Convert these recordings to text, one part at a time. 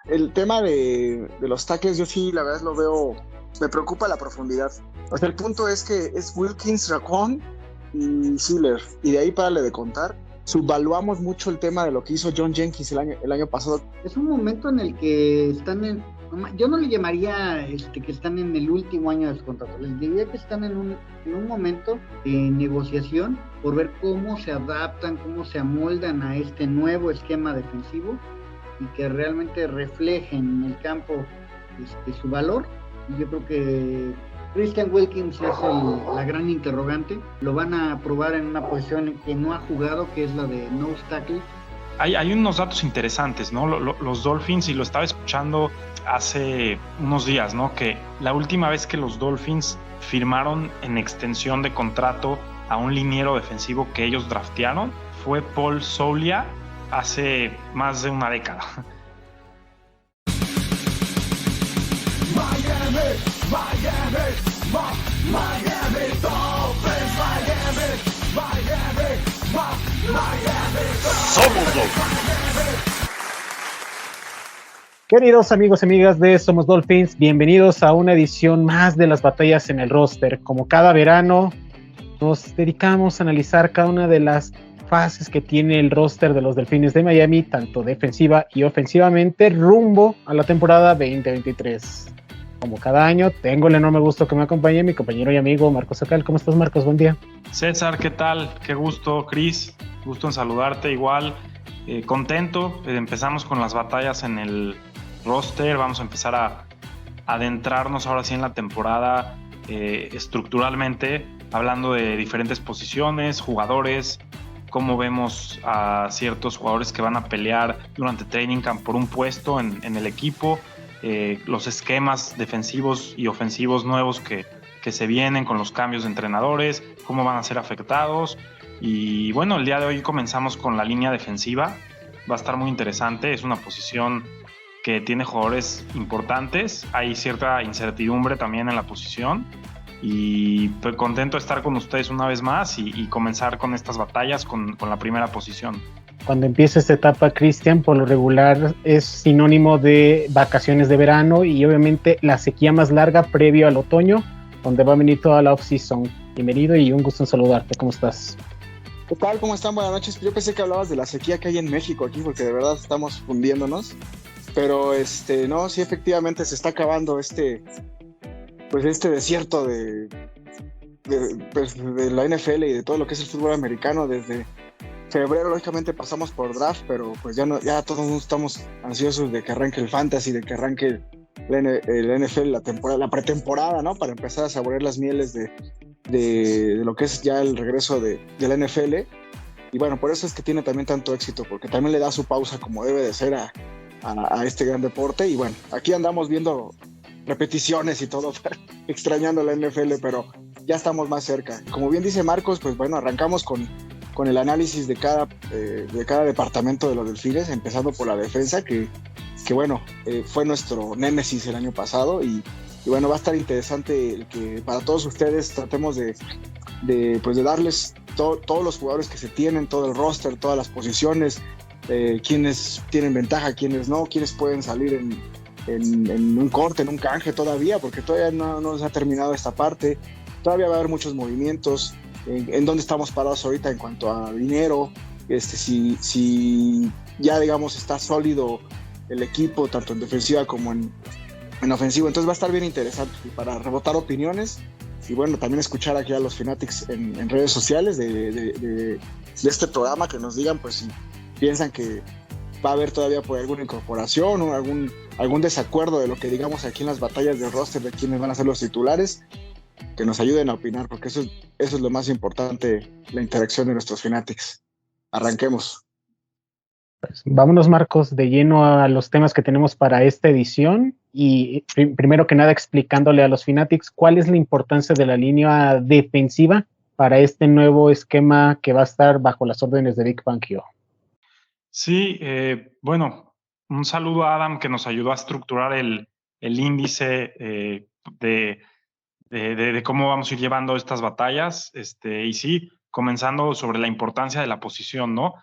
el tema de los tackles, yo sí, la verdad lo veo, me preocupa la profundidad. O sea, el punto es que es Wilkins, Raccoon y Sealer, y de ahí párale de contar. Subvaluamos mucho el tema de lo que hizo John Jenkins el año pasado. Es un momento en el que yo no le llamaría que están en el último año de su contrato, les diría que están en un momento de negociación por ver cómo se adaptan, cómo se amoldan a este nuevo esquema defensivo y que realmente reflejen en el campo su valor. Y yo creo que Christian Wilkins es la gran interrogante. Lo van a probar en una posición en que no ha jugado, que es la de nose tackle. Hay unos datos interesantes, ¿no? Los Dolphins, y lo estaba escuchando hace unos días, ¿no? Que la última vez que los Dolphins firmaron en extensión de contrato a un liniero defensivo que ellos draftearon fue Paul Soulia hace más de una década. Miami Dolphins, Miami. Somos Dolphins. Queridos amigos y amigas de Somos Dolphins, bienvenidos a una edición más de las batallas en el roster. Como cada verano, nos dedicamos a analizar cada una de las fases que tiene el roster de los Delfines de Miami, tanto defensiva y ofensivamente, rumbo a la temporada 2023. Como cada año, tengo el enorme gusto que me acompañe mi compañero y amigo Marcos Acal. ¿Cómo estás, Marcos? Buen día. César, ¿qué tal? Qué gusto, Cris. Gusto en saludarte igual. Contento. Empezamos con las batallas en el roster. Vamos a empezar a adentrarnos ahora sí en la temporada estructuralmente, hablando de diferentes posiciones, jugadores, cómo vemos a ciertos jugadores que van a pelear durante training camp por un puesto en el equipo. Los esquemas defensivos y ofensivos nuevos que se vienen con los cambios de entrenadores, cómo van a ser afectados. Y bueno, el día de hoy comenzamos con la línea defensiva. Va a estar muy interesante, es una posición que tiene jugadores importantes, hay cierta incertidumbre también en la posición. Y pues contento de estar con ustedes una vez más y comenzar con estas batallas con la primera posición. Cuando empieza esta etapa, Cristian, por lo regular es sinónimo de vacaciones de verano y obviamente la sequía más larga previo al otoño, donde va a venir toda la off-season. Bienvenido y un gusto en saludarte. ¿Cómo estás? ¿Qué tal? ¿Cómo están? Buenas noches. Yo pensé que hablabas de la sequía que hay en México aquí, porque de verdad estamos fundiéndonos. Pero no, sí, efectivamente se está acabando este desierto de la NFL y de todo lo que es el fútbol americano. Desde febrero, lógicamente, pasamos por draft, pero pues ya todos estamos ansiosos de que arranque el fantasy, de que arranque el NFL, la pretemporada, ¿no? Para empezar a saborear las mieles de lo que es ya el regreso de la NFL. Y bueno, por eso es que tiene también tanto éxito, porque también le da su pausa como debe de ser a este gran deporte. Y bueno, aquí andamos viendo repeticiones y todo, extrañando la NFL, pero ya estamos más cerca. Como bien dice Marcos, pues bueno, arrancamos con el análisis de cada departamento de los Delfines, empezando por la defensa, que bueno, fue nuestro némesis el año pasado. Y bueno, va a estar interesante que para todos ustedes tratemos de darles todos los jugadores que se tienen, todo el roster, todas las posiciones, quienes tienen ventaja, quienes no, quienes pueden salir en un corte, en un canje todavía, porque todavía no se ha terminado esta parte. Todavía va a haber muchos movimientos, en dónde estamos parados ahorita en cuanto a dinero, si ya digamos está sólido el equipo, tanto en defensiva como en ofensivo. Entonces va a estar bien interesante para rebotar opiniones y bueno, también escuchar aquí a los Fanatics en redes sociales de este programa, que nos digan pues si piensan que va a haber todavía por alguna incorporación o algún desacuerdo de lo que digamos aquí en las batallas de roster de quiénes van a ser los titulares, que nos ayuden a opinar, porque eso es lo más importante, la interacción de nuestros Fanatics. Arranquemos. Pues vámonos, Marcos, de lleno a los temas que tenemos para esta edición y primero que nada explicándole a los Fanatics cuál es la importancia de la línea defensiva para este nuevo esquema que va a estar bajo las órdenes de Vic Fangio. Sí, bueno, un saludo a Adam, que nos ayudó a estructurar el índice de cómo vamos a ir llevando estas batallas. Y sí, comenzando sobre la importancia de la posición, ¿no?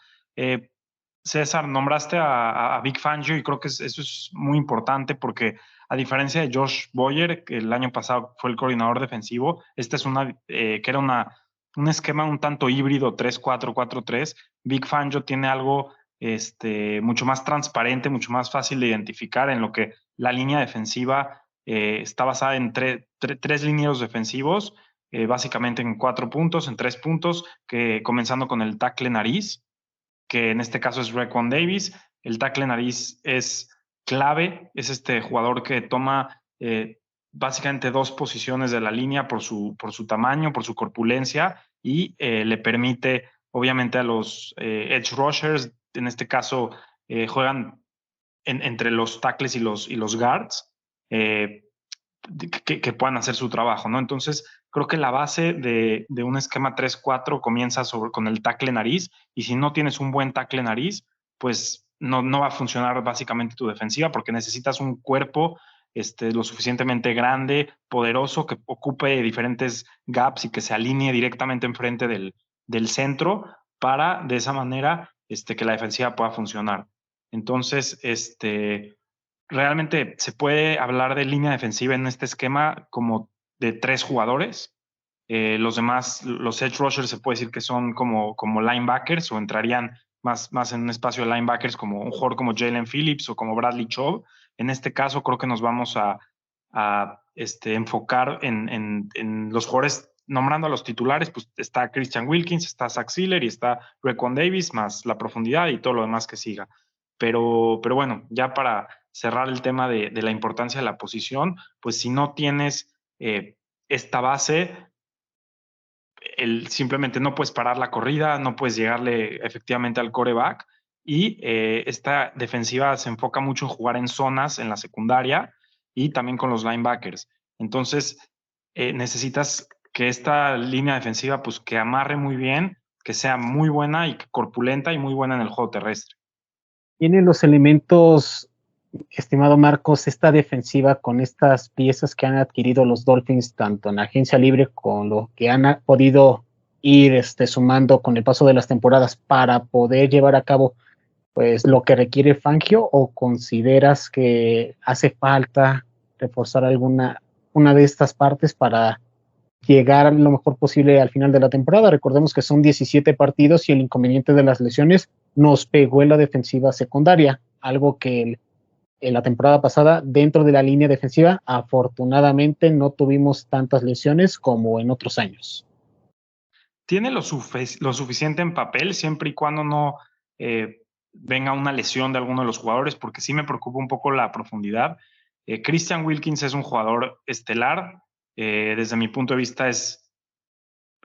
César, nombraste a Vic Fangio y creo que eso es muy importante porque a diferencia de Josh Boyer, que el año pasado fue el coordinador defensivo, este es que era un esquema un tanto híbrido 3-4-4-3. Vic Fangio tiene algo mucho más transparente, mucho más fácil de identificar, en lo que la línea defensiva está basada en tres linieros defensivos, básicamente en 4 puntos, en 3 puntos, comenzando con el tackle nariz, que en este caso es Raekwon Davis. El tackle nariz es clave, es este jugador que toma básicamente 2 posiciones de la línea por su tamaño, por su corpulencia, y le permite, obviamente, a los edge rushers, en este caso, juegan entre los tackles y los guards, que puedan hacer su trabajo, ¿no? Entonces, creo que la base de un esquema 3-4 comienza con el tackle nariz, y si no tienes un buen tackle nariz, pues no va a funcionar básicamente tu defensiva, porque necesitas un cuerpo lo suficientemente grande, poderoso, que ocupe diferentes gaps y que se alinee directamente enfrente del centro, para de esa manera que la defensiva pueda funcionar. Entonces, realmente se puede hablar de línea defensiva en este esquema como de 3 jugadores. Los demás, los edge rushers, se puede decir que son como linebackers, o entrarían más en un espacio de linebackers, como un jugador como Jalen Phillips o como Bradley Chubb. En este caso creo que nos vamos a enfocar en los jugadores, nombrando a los titulares. Pues está Christian Wilkins, está Zach Sieler y está Raekwon Davis, más la profundidad y todo lo demás que siga. Pero bueno, ya para cerrar el tema de la importancia de la posición, pues si no tienes esta base, simplemente no puedes parar la corrida, no puedes llegarle efectivamente al quarterback, y esta defensiva se enfoca mucho en jugar en zonas en la secundaria y también con los linebackers. Entonces, necesitas que esta línea defensiva, pues, que amarre muy bien, que sea muy buena y corpulenta y muy buena en el juego terrestre. Tiene los elementos, estimado Marcos, esta defensiva, con estas piezas que han adquirido los Dolphins, tanto en agencia libre, con lo que han podido ir sumando con el paso de las temporadas, para poder llevar a cabo pues lo que requiere Fangio, o consideras que hace falta reforzar una de estas partes para llegar lo mejor posible al final de la temporada? Recordemos que son 17 partidos y el inconveniente de las lesiones nos pegó en la defensiva secundaria, algo que en la temporada pasada, dentro de la línea defensiva, afortunadamente no tuvimos tantas lesiones como en otros años. Tiene lo suficiente en papel, siempre y cuando no venga una lesión de alguno de los jugadores, porque sí me preocupa un poco la profundidad. Christian Wilkins es un jugador estelar. Desde mi punto de vista es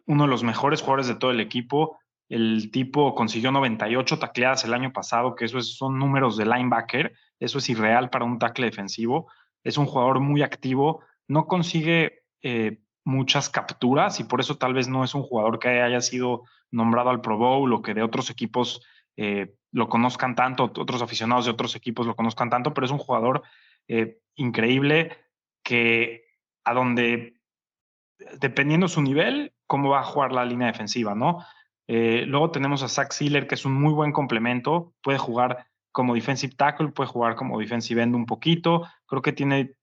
uno de los mejores jugadores de todo el equipo. El tipo consiguió 98 tacleadas el año pasado, que son números de linebacker. Eso es irreal para un tackle defensivo. Es un jugador muy activo, no consigue muchas capturas, y por eso tal vez no es un jugador que haya sido nombrado al Pro Bowl, o que de otros equipos lo conozcan tanto, otros aficionados de otros equipos lo conozcan tanto, pero es un jugador increíble, que a donde, dependiendo su nivel, cómo va a jugar la línea defensiva, ¿no? Luego tenemos a Zach Sieler, que es un muy buen complemento. Puede jugar como defensive tackle, puede jugar como defensive end un poquito. Creo que tiene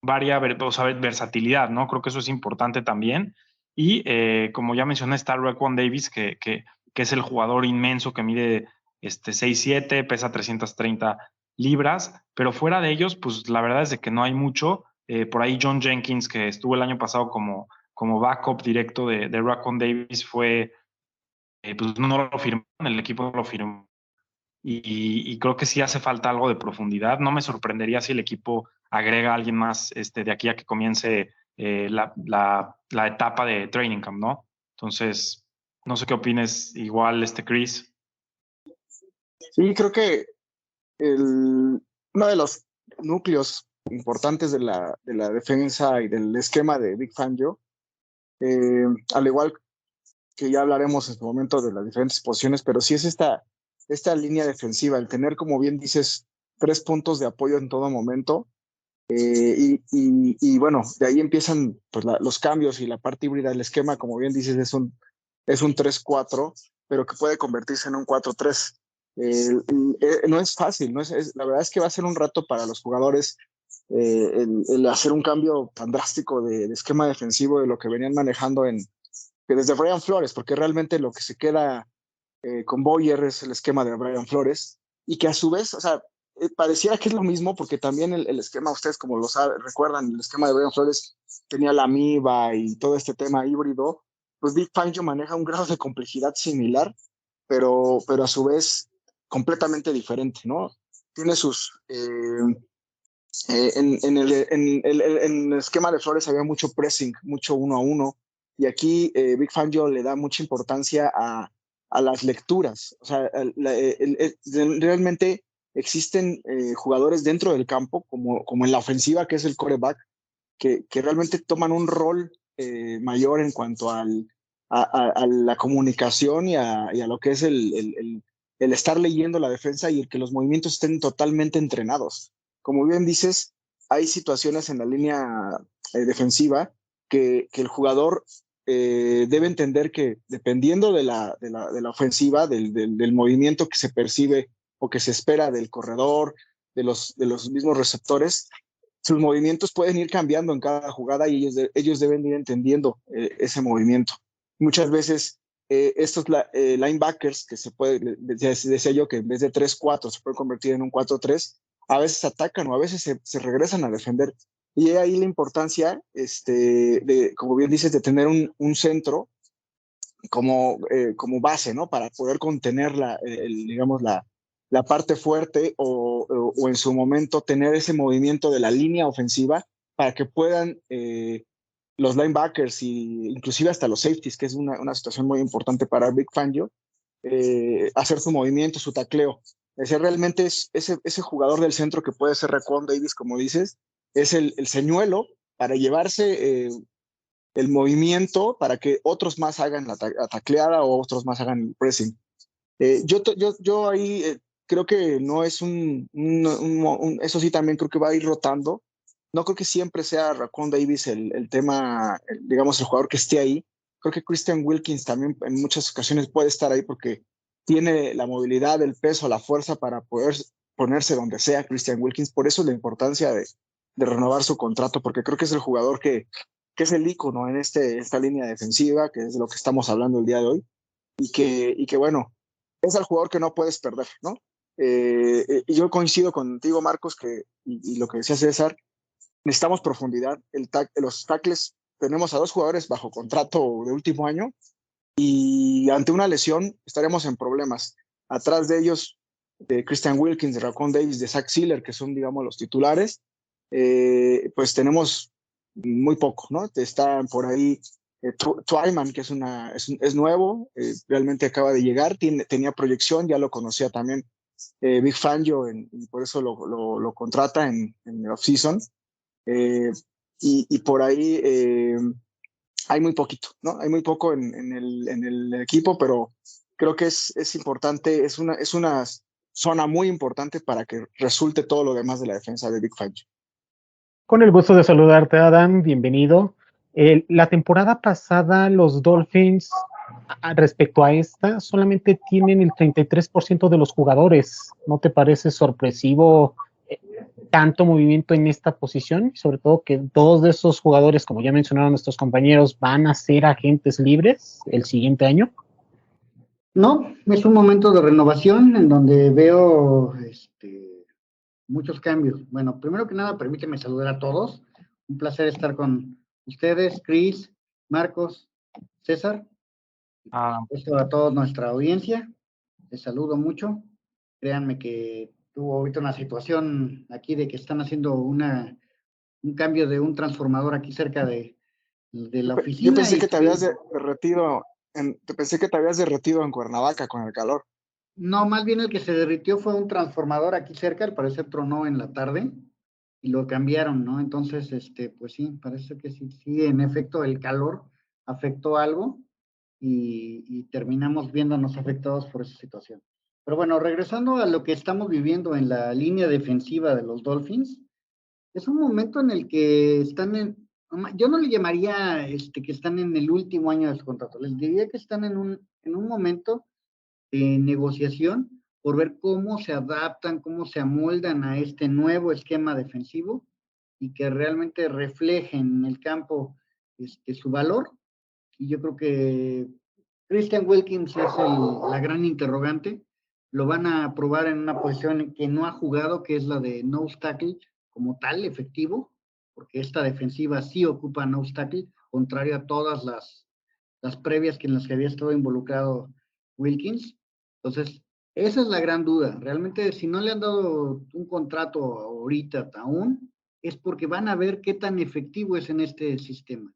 versatilidad, ¿no? Creo que eso es importante también. Y como ya mencioné, está Raekwon Davis, que es el jugador inmenso, que mide 6'7", pesa 330 libras, pero fuera de ellos, pues la verdad es de que no hay mucho. Por ahí John Jenkins, que estuvo el año pasado como backup directo de Raekwon Davis, pues no lo firmó, el equipo no lo firmó. Y creo que sí hace falta algo de profundidad. No me sorprendería si el equipo agrega a alguien más de aquí a que comience la etapa de training camp, ¿no? Entonces, no sé qué opines igual, Chris. Sí, creo que uno de los núcleos importantes de la defensa y del esquema de Vic Fangio, al igual que ya hablaremos en su momento de las diferentes posiciones, pero sí es esta línea defensiva, el tener, como bien dices, 3 puntos de apoyo en todo momento. Y bueno, de ahí empiezan pues, los cambios y la parte híbrida del esquema. Como bien dices, es un 3-4, pero que puede convertirse en un 4-3. No es fácil, la verdad es que va a ser un reto para los jugadores el hacer un cambio tan drástico de esquema defensivo de lo que venían manejando que desde Brian Flores, porque realmente lo que se queda con Boyer es el esquema de Brian Flores, y que a su vez, o sea, pareciera que es lo mismo, porque también el esquema, ustedes como recuerdan, el esquema de Brian Flores tenía la MIBA y todo este tema híbrido, pues Vic Fangio maneja un grado de complejidad similar, pero a su vez completamente diferente, ¿no? Tiene sus... en el esquema de Flores había mucho pressing, mucho 1-1, y aquí Vic Fangio le da mucha importancia a las lecturas. O sea, realmente existen jugadores dentro del campo, como en la ofensiva, que es el quarterback, que realmente toman un rol mayor en cuanto a la comunicación y a lo que es el estar leyendo la defensa y el que los movimientos estén totalmente entrenados. Como bien dices, hay situaciones en la línea defensiva que el jugador debe entender que dependiendo de la ofensiva, del movimiento que se percibe o que se espera del corredor, de los mismos receptores, sus movimientos pueden ir cambiando en cada jugada y ellos deben ir entendiendo ese movimiento. Muchas veces estos linebackers, que se puede, decía yo que en vez de 3-4 se puede convertir en un 4-3, a veces atacan o a veces se regresan a defender. Y ahí la importancia, como bien dices, de tener un centro como base, ¿no? Para poder contener digamos, la parte fuerte o en su momento tener ese movimiento de la línea ofensiva para que puedan los linebackers e inclusive hasta los safeties, que es una situación muy importante para Vic Fangio, hacer su movimiento, su tacleo. Realmente es ese jugador del centro que puede ser Raekwon Davis, como dices, es el señuelo para llevarse el movimiento para que otros más hagan la tacleada o otros más hagan el pressing. Yo ahí creo que no es eso sí también creo que va a ir rotando. No creo que siempre sea Raekwon Davis el tema, digamos, el jugador que esté ahí. Creo que Christian Wilkins también en muchas ocasiones puede estar ahí porque tiene la movilidad, el peso, la fuerza para poder ponerse donde sea Christian Wilkins. Por eso la importancia de renovar su contrato, porque creo que es el jugador que es el ícono en esta línea defensiva, que es de lo que estamos hablando el día de hoy, y que bueno, es el jugador que no puedes perder, ¿no? Y yo coincido contigo, Marcos, y lo que decía César, necesitamos profundidad. Los tackles, tenemos a 2 jugadores bajo contrato de último año, y ante una lesión estaremos en problemas. Atrás de ellos, de Christian Wilkins, de Raekwon Davis, de Zach Sieler, que son, digamos, los titulares, pues tenemos muy poco, ¿no? Están por ahí Twyman, que es nuevo, realmente acaba de llegar, tenía proyección, ya lo conocía también Big Fangio, y por eso lo contrata en el off-season. Y por ahí hay muy poquito, ¿no? Hay muy poco en el equipo, pero creo que es importante, es una zona muy importante para que resulte todo lo demás de la defensa de Big Fangio. Con el gusto de saludarte, Adam, bienvenido. La temporada pasada, los Dolphins, respecto a esta, solamente tienen el 33% de los jugadores. ¿No te parece sorpresivo tanto movimiento en esta posición? Sobre todo que 2 de esos jugadores, como ya mencionaron nuestros compañeros, van a ser agentes libres el siguiente año. No, es un momento de renovación en donde veo muchos cambios. Bueno, primero que nada, permíteme saludar a todos. Un placer estar con ustedes, Chris, Marcos, César. Esto a toda nuestra audiencia. Les saludo mucho. Créanme que tuvo ahorita una situación aquí de que están haciendo un cambio de un transformador aquí cerca de la oficina. Yo pensé que te habías derretido en Cuernavaca con el calor. No, más bien el que se derritió fue un transformador aquí cerca, al parecer tronó en la tarde y lo cambiaron, ¿no? Entonces, pues sí, parece que sí, en efecto el calor afectó algo y terminamos viéndonos afectados por esa situación. Pero bueno, regresando a lo que estamos viviendo en la línea defensiva de los Dolphins, es un momento en el que yo no le llamaría que están en el último año de su contrato, les diría que están en un momento negociación por ver cómo se adaptan, cómo se amoldan a este nuevo esquema defensivo y que realmente reflejen en el campo su valor. Y yo creo que Christian Wilkins es la gran interrogante. Lo van a probar en una posición que no ha jugado, que es la de nose tackle como tal, efectivo, porque esta defensiva sí ocupa nose tackle, contrario a todas las previas en las que había estado involucrado Wilkins. Entonces, esa es la gran duda. Realmente, si no le han dado un contrato ahorita aún, es porque van a ver qué tan efectivo es en este sistema.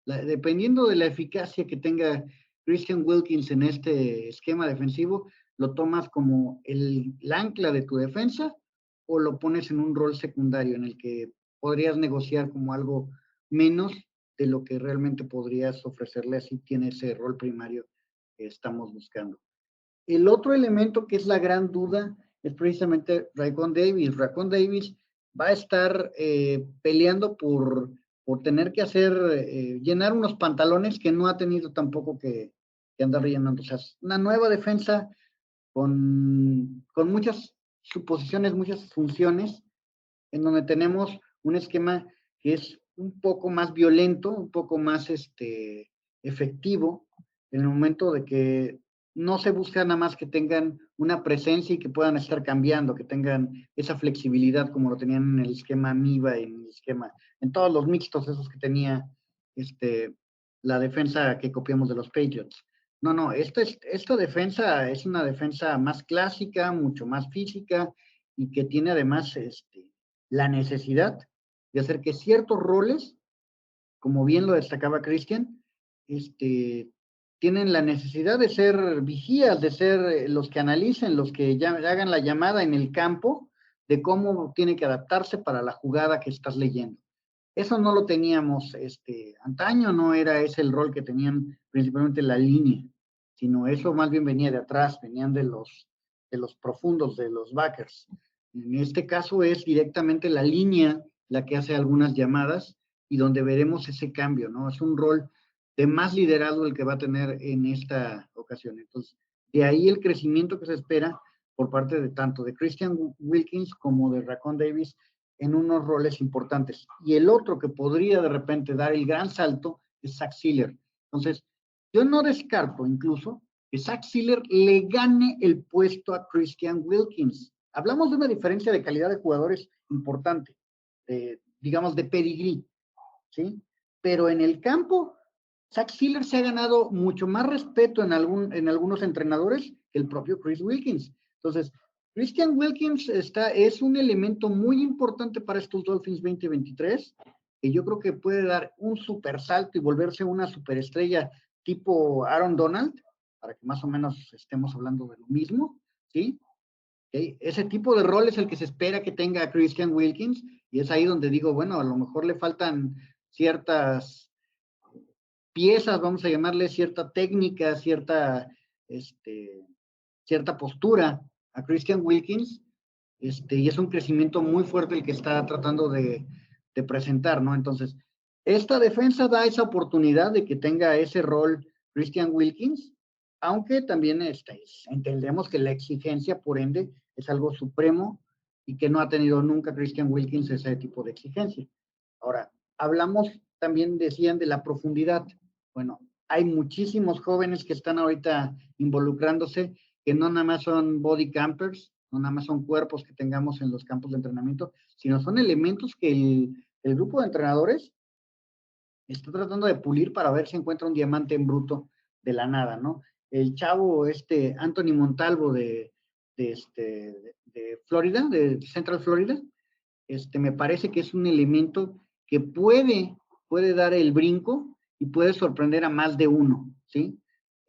Dependiendo de la eficacia que tenga Christian Wilkins en este esquema defensivo, lo tomas como el ancla de tu defensa o lo pones en un rol secundario en el que podrías negociar como algo menos de lo que realmente podrías ofrecerle si tiene ese rol primario que estamos buscando. El otro elemento que es la gran duda es precisamente Raekwon Davis. Raekwon Davis va a estar peleando por tener que llenar unos pantalones que no ha tenido tampoco que andar rellenando. O sea, es una nueva defensa con muchas suposiciones, muchas funciones, en donde tenemos un esquema que es un poco más violento, un poco más efectivo, en el momento de que no se busca nada más que tengan una presencia y que puedan estar cambiando, que tengan esa flexibilidad como lo tenían en el esquema MIVA, en todos los mixtos esos que tenía la defensa que copiamos de los Patriots. No, esta defensa es una defensa más clásica, mucho más física y que tiene además la necesidad de hacer que ciertos roles, como bien lo destacaba Christian, tienen la necesidad de ser vigías, de ser los que analicen, los que hagan la llamada en el campo de cómo tiene que adaptarse para la jugada que estás leyendo. Eso no lo teníamos antaño, no era ese el rol que tenían principalmente la línea, sino eso más bien venía de atrás, venían de los profundos, de los backers. En este caso es directamente la línea la que hace algunas llamadas y donde veremos ese cambio, ¿no? Es un rol de más liderazgo el que va a tener en esta ocasión. Entonces, de ahí el crecimiento que se espera por parte de tanto de Christian Wilkins como de Raekwon Davis en unos roles importantes. Y el otro que podría de repente dar el gran salto es Zach Sieler. Entonces, yo no descarto incluso que Zach Sieler le gane el puesto a Christian Wilkins. Hablamos de una diferencia de calidad de jugadores importante, digamos de pedigrí, ¿sí? Pero en el campo, Zach Sieler se ha ganado mucho más respeto en algunos entrenadores que el propio Chris Wilkins. Entonces, Christian Wilkins es un elemento muy importante para estos Dolphins 2023, que yo creo que puede dar un super salto y volverse una superestrella tipo Aaron Donald, para que más o menos estemos hablando de lo mismo, ¿sí? ¿Okay? Ese tipo de rol es el que se espera que tenga Christian Wilkins, y es ahí donde digo, bueno, a lo mejor le faltan ciertas piezas, vamos a llamarle cierta técnica, cierta postura a Christian Wilkins, y es un crecimiento muy fuerte el que está tratando de presentar, ¿no? Entonces, esta defensa da esa oportunidad de que tenga ese rol Christian Wilkins, aunque también entendemos que la exigencia, por ende, es algo supremo y que no ha tenido nunca Christian Wilkins ese tipo de exigencia. Ahora, hablamos también, decían, de la profundidad. Bueno, hay muchísimos jóvenes que están ahorita involucrándose, que no nada más son body campers, no nada más son cuerpos que tengamos en los campos de entrenamiento, sino son elementos que el grupo de entrenadores está tratando de pulir para ver si encuentra un diamante en bruto de la nada, ¿no? El chavo Anthony Montalvo de Florida, de Central Florida, me parece que es un elemento que puede dar el brinco y puede sorprender a más de uno, ¿sí?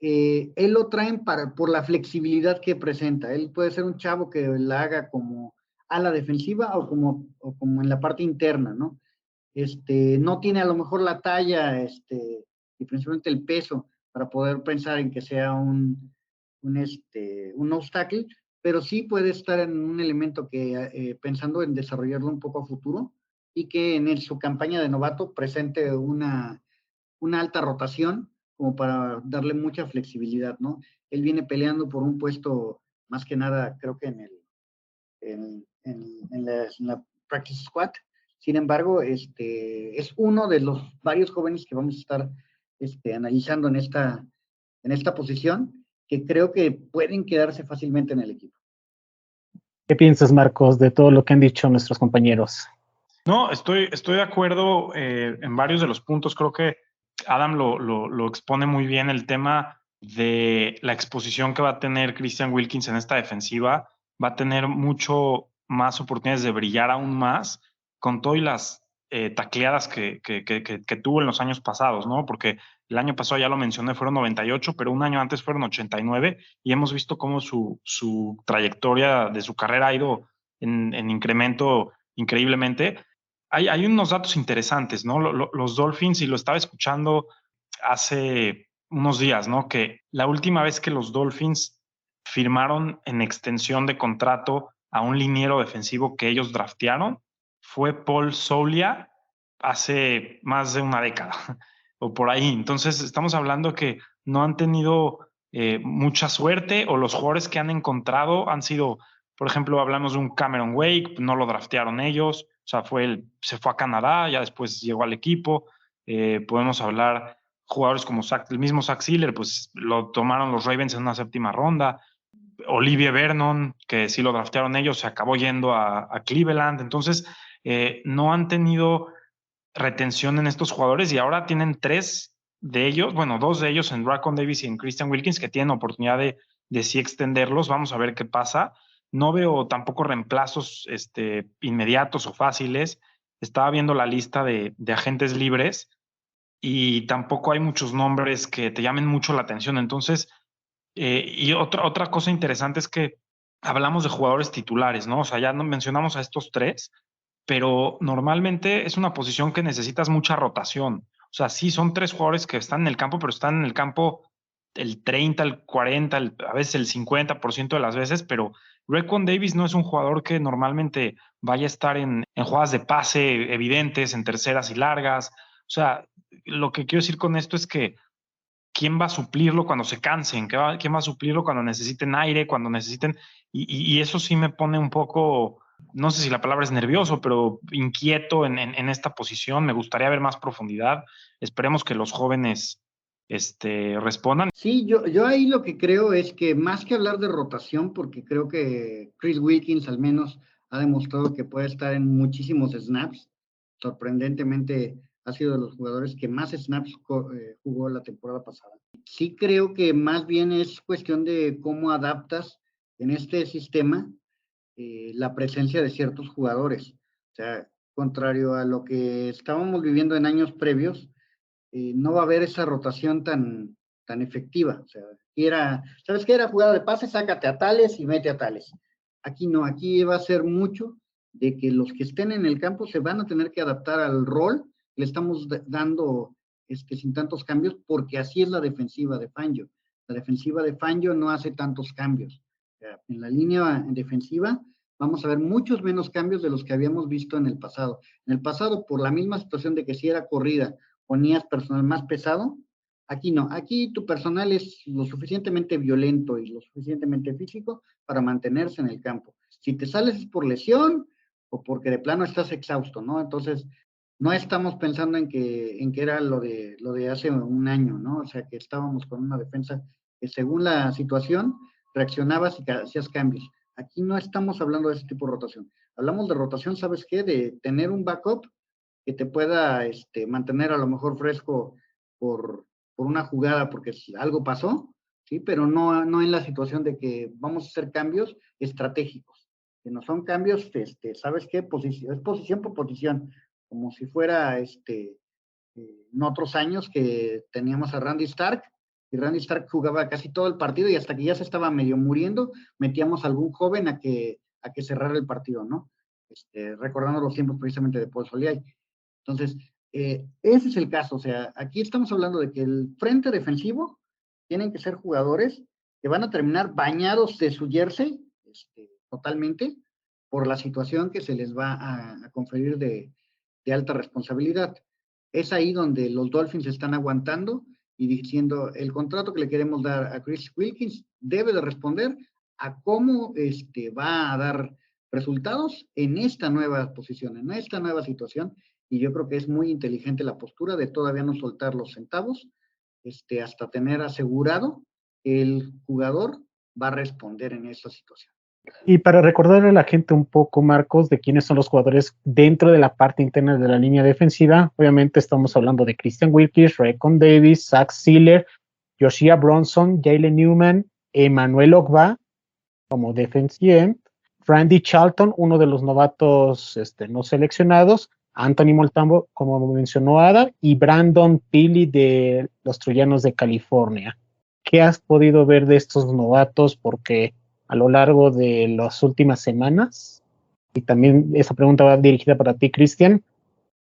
Él lo traen por la flexibilidad que presenta. Él puede ser un chavo que la haga como a la defensiva o como en la parte interna, ¿no? No tiene a lo mejor la talla y principalmente el peso para poder pensar en que sea un obstáculo, pero sí puede estar en un elemento que pensando en desarrollarlo un poco a futuro y que en su campaña de novato presente una alta rotación como para darle mucha flexibilidad, ¿no? Él viene peleando por un puesto, más que nada, creo que en la Practice Squad. Sin embargo, es uno de los varios jóvenes que vamos a estar analizando en esta posición, que creo que pueden quedarse fácilmente en el equipo. ¿Qué piensas, Marcos, de todo lo que han dicho nuestros compañeros? No, estoy de acuerdo en varios de los puntos. Creo que Adam lo expone muy bien, el tema de la exposición que va a tener Christian Wilkins en esta defensiva. Va a tener mucho más oportunidades de brillar aún más con todo y las tacleadas que tuvo en los años pasados, ¿no? Porque el año pasado, ya lo mencioné, fueron 98, pero un año antes fueron 89 y hemos visto cómo su trayectoria de su carrera ha ido en incremento increíblemente. Hay unos datos interesantes, ¿no? Los Dolphins, y lo estaba escuchando hace unos días, ¿no? Que la última vez que los Dolphins firmaron en extensión de contrato a un liniero defensivo que ellos draftearon fue Paul Soulia hace más de una década o por ahí. Entonces, estamos hablando que no han tenido mucha suerte, o los jugadores que han encontrado han sido, por ejemplo, hablamos de un Cameron Wake, no lo draftearon ellos, o sea, se fue a Canadá, ya después llegó al equipo. Podemos hablar jugadores como el mismo Zach Sealer, pues lo tomaron los Ravens en una 7ª ronda. Olivier Vernon, que sí lo draftearon ellos, se acabó yendo a Cleveland. Entonces, no han tenido retención en estos jugadores, y ahora tienen 3 de ellos, bueno, 2 de ellos en Raekwon Davis y en Christian Wilkins, que tienen oportunidad de sí extenderlos. Vamos a ver qué pasa. No veo tampoco reemplazos inmediatos o fáciles. Estaba viendo la lista de agentes libres y tampoco hay muchos nombres que te llamen mucho la atención. Entonces, y otra cosa interesante es que hablamos de jugadores titulares, ¿no? O sea, ya mencionamos a estos 3, pero normalmente es una posición que necesitas mucha rotación. O sea, sí, son 3 jugadores que están en el campo, pero están en el campo el 30, el 40, a veces el 50% de las veces, pero Raekwon Davis no es un jugador que normalmente vaya a estar en jugadas de pase evidentes, en terceras y largas. O sea, lo que quiero decir con esto es que ¿quién va a suplirlo cuando se cansen? ¿Quién va a suplirlo cuando necesiten aire, cuando necesiten? Y eso sí me pone un poco, no sé si la palabra es nervioso, pero inquieto en esta posición. Me gustaría ver más profundidad. Esperemos que los jóvenes respondan. Sí, yo ahí lo que creo es que más que hablar de rotación, porque creo que Chris Wilkins al menos ha demostrado que puede estar en muchísimos snaps. Sorprendentemente ha sido de los jugadores que más snaps jugó la temporada pasada. Sí creo que más bien es cuestión de cómo adaptas en este sistema la presencia de ciertos jugadores. O sea, contrario a lo que estábamos viviendo en años previos, no va a haber esa rotación tan efectiva. O sea, ¿sabes qué? Era jugada de pase, sácate a tales y mete a tales. Aquí no, aquí va a ser mucho de que los que estén en el campo se van a tener que adaptar al rol que le estamos dando sin tantos cambios, porque así es la defensiva de Fangio. La defensiva de Fangio no hace tantos cambios. O sea, en la línea defensiva vamos a ver muchos menos cambios de los que habíamos visto en el pasado. En el pasado, por la misma situación de que si era corrida, ponías personal más pesado. Aquí no, aquí tu personal es lo suficientemente violento y lo suficientemente físico para mantenerse en el campo. Si te sales es por lesión o porque de plano estás exhausto, ¿no? Entonces, no estamos pensando en que era lo de hace un año, ¿no? O sea, que estábamos con una defensa que según la situación reaccionabas y hacías cambios. Aquí no estamos hablando de ese tipo de rotación. Hablamos de rotación, ¿sabes qué? De tener un backup que te pueda mantener a lo mejor fresco por una jugada porque algo pasó, ¿sí? Pero no en la situación de que vamos a hacer cambios estratégicos, que no son cambios, ¿sabes qué? Es posición por posición, como si fuera en otros años que teníamos a Randy Stark, y Randy Stark jugaba casi todo el partido y hasta que ya se estaba medio muriendo, metíamos a algún joven a que cerrara el partido, ¿no? Recordando los tiempos precisamente de Paul Soliay. Entonces, ese es el caso. O sea, aquí estamos hablando de que el frente defensivo tienen que ser jugadores que van a terminar bañados de su jersey totalmente por la situación que se les va a conferir de alta responsabilidad. Es ahí donde los Dolphins están aguantando y diciendo el contrato que le queremos dar a Chris Wilkins debe de responder a cómo va a dar resultados en esta nueva posición, en esta nueva situación, y yo creo que es muy inteligente la postura de todavía no soltar los centavos, hasta tener asegurado que el jugador va a responder en esta situación. Y para recordarle a la gente un poco, Marcos, de quiénes son los jugadores dentro de la parte interna de la línea defensiva, obviamente estamos hablando de Christian Wilkins, Raekwon Davis, Zach Sealer, Josiah Bronson, Jalen Newman, Emmanuel Ogba como defensive end, Randy Charlton, uno de los novatos no seleccionados, Anthony Moltambo, como mencionó Ada, y Brandon Pili de los Troyanos de California. ¿Qué has podido ver de estos novatos? Porque a lo largo de las últimas semanas, y también esa pregunta va dirigida para ti, Cristian,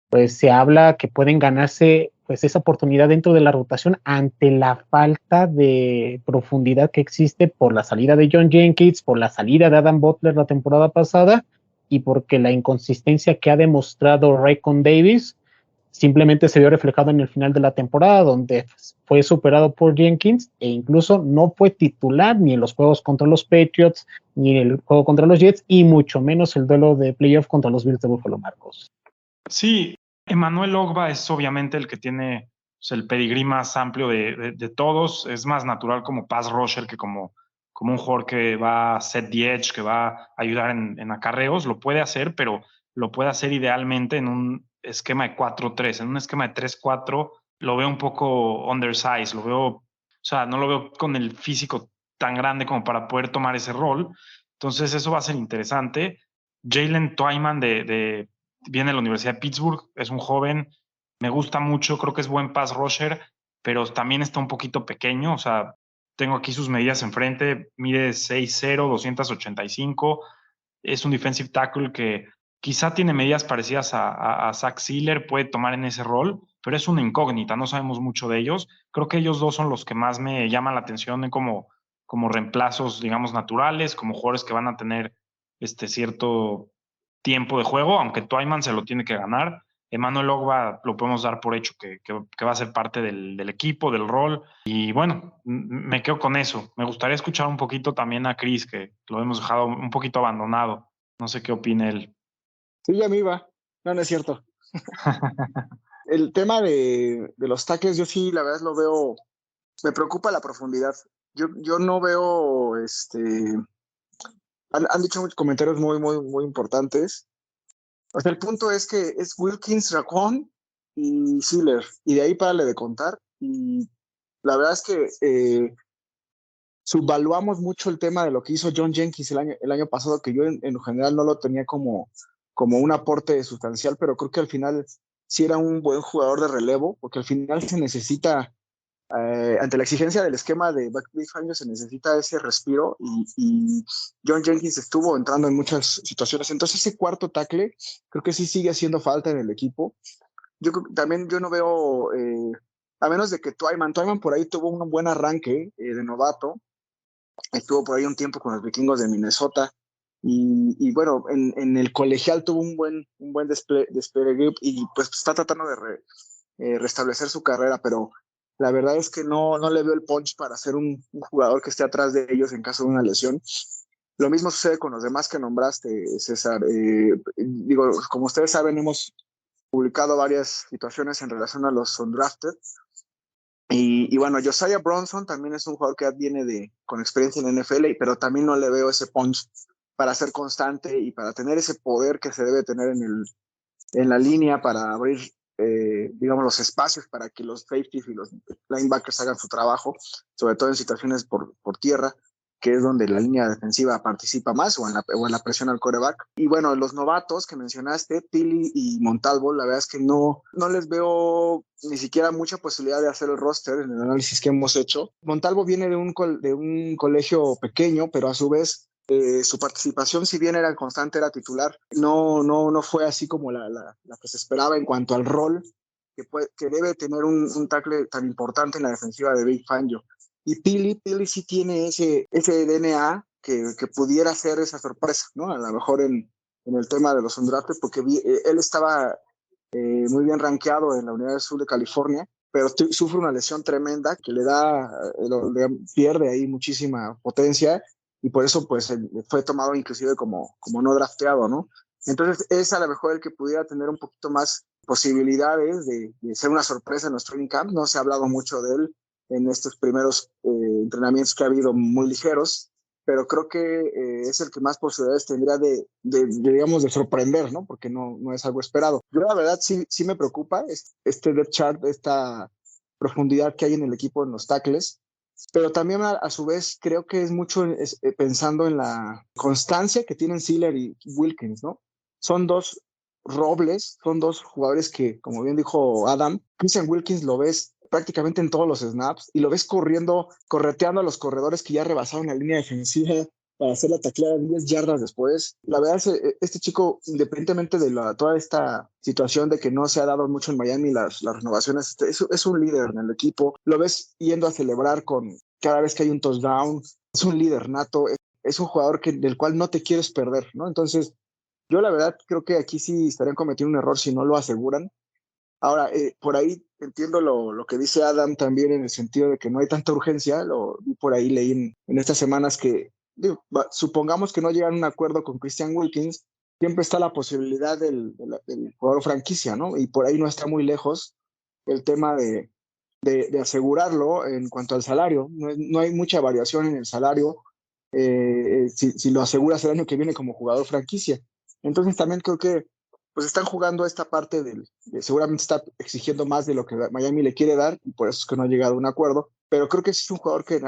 pues se habla que pueden ganarse pues esa oportunidad dentro de la rotación ante la falta de profundidad que existe por la salida de John Jenkins, por la salida de Adam Butler la temporada pasada y porque la inconsistencia que ha demostrado Raekwon Davis simplemente se vio reflejado en el final de la temporada, donde fue superado por Jenkins e incluso no fue titular ni en los juegos contra los Patriots, ni en el juego contra los Jets, y mucho menos el duelo de playoff contra los Bills de Buffalo, Marcos. Sí, Emmanuel Ogba es obviamente el que tiene el pedigrí más amplio de todos. Es más natural como pass rusher que como un jugador que va a set the edge, que va a ayudar en acarreos. Lo puede hacer, pero lo puede hacer idealmente en un esquema de 4-3. En un esquema de 3-4 lo veo un poco undersized. No lo veo con el físico tan grande como para poder tomar ese rol. Entonces eso va a ser interesante. Jalen Twyman viene de la Universidad de Pittsburgh, es un joven, me gusta mucho, creo que es buen pass rusher, pero también está un poquito pequeño, tengo aquí sus medidas enfrente, mide 6'0", 285, es un defensive tackle que quizá tiene medidas parecidas a Zach Sealer, puede tomar en ese rol, pero es una incógnita, no sabemos mucho de ellos. Creo que ellos dos son los que más me llaman la atención como reemplazos, digamos, naturales, como jugadores que van a tener cierto tiempo de juego, aunque Twyman se lo tiene que ganar. Emmanuel Ogba lo podemos dar por hecho que va a ser parte del equipo, del rol. Y bueno, me quedo con eso. Me gustaría escuchar un poquito también a Chris, que lo hemos dejado un poquito abandonado. No sé qué opina él. Sí, ya me iba. No es cierto. El tema de los tackles, yo sí, la verdad lo veo, me preocupa la profundidad. Yo no veo, han dicho muchos comentarios muy, muy, muy importantes. O sea, el punto es que es Wilkins, Raekwon y Sealer, y de ahí párale de contar. Y la verdad es que subvaluamos mucho el tema de lo que hizo John Jenkins el año pasado, que yo en general no lo tenía como un aporte sustancial, pero creo que al final sí era un buen jugador de relevo, porque al final se necesita, ante la exigencia del esquema de Big Fangio, se necesita ese respiro, y John Jenkins estuvo entrando en muchas situaciones. Entonces ese cuarto tackle creo que sí sigue haciendo falta en el equipo. Yo no veo, a menos de que Twyman por ahí tuvo un buen arranque de novato, estuvo por ahí un tiempo con los Vikingos de Minnesota, y bueno, en el colegial tuvo un buen despegue, y pues está tratando de restablecer su carrera, pero la verdad es que no le veo el punch para ser un jugador que esté atrás de ellos en caso de una lesión. Lo mismo sucede con los demás que nombraste, César. Como ustedes saben, hemos publicado varias situaciones en relación a los undrafted. Y bueno, Josiah Bronson también es un jugador que viene con experiencia en NFL, pero también no le veo ese punch para ser constante y para tener ese poder que se debe tener en la línea para abrir, digamos, los espacios para que los safeties y los linebackers hagan su trabajo, sobre todo en situaciones por tierra, que es donde la línea defensiva participa más, o en la presión al quarterback. Y bueno, los novatos que mencionaste, Pili y Montalvo, la verdad es que no les veo ni siquiera mucha posibilidad de hacer el roster en el análisis que hemos hecho. Montalvo viene de un colegio pequeño, pero a su vez su participación, si bien era constante, era titular. No fue así como la que se esperaba en cuanto al rol que debe tener un tackle tan importante en la defensiva de Big Fangio. Y Pili sí tiene ese DNA que pudiera ser esa sorpresa, ¿no? A lo mejor en el tema de los undrafted, porque él estaba muy bien rankeado en la Universidad del Sur de California, pero sufre una lesión tremenda que le pierde ahí muchísima potencia y por eso pues fue tomado inclusive como no drafteado, ¿no? Entonces es a lo mejor el que pudiera tener un poquito más posibilidades de ser una sorpresa en los training camps. No se ha hablado mucho de él en estos primeros entrenamientos que ha habido muy ligeros, pero creo que es el que más posibilidades tendría digamos, de sorprender, ¿no? Porque no es algo esperado. Yo la verdad sí me preocupa este depth chart, esta profundidad que hay en el equipo en los tackles, pero también a su vez creo que es mucho pensando en la constancia que tienen Sealer y Wilkins, ¿no? Son dos robles, son dos jugadores que, como bien dijo Adam, Christian Wilkins lo ves prácticamente en todos los snaps y lo ves correteando a los corredores que ya rebasaron la línea defensiva para hacer la tacleada 10 yardas después. La verdad es este chico, independientemente de toda esta situación de que no se ha dado mucho en Miami las renovaciones, es un líder en el equipo. Lo ves yendo a celebrar cada vez que hay un touchdown. Es un líder nato, es un jugador del cual no te quieres perder, ¿no? Entonces, yo la verdad creo que aquí sí estarían cometiendo un error si no lo aseguran. Ahora, por ahí entiendo lo que dice Adam también en el sentido de que no hay tanta urgencia. Lo vi por ahí, leí en estas semanas que, supongamos que no llegan a un acuerdo con Christian Wilkins, siempre está la posibilidad del jugador franquicia, ¿no? Y por ahí no está muy lejos el tema de asegurarlo en cuanto al salario. No hay mucha variación en el salario si lo aseguras el año que viene como jugador franquicia. Entonces también creo que pues están jugando esta parte seguramente está exigiendo más de lo que Miami le quiere dar y por eso es que no ha llegado a un acuerdo, pero creo que es un jugador que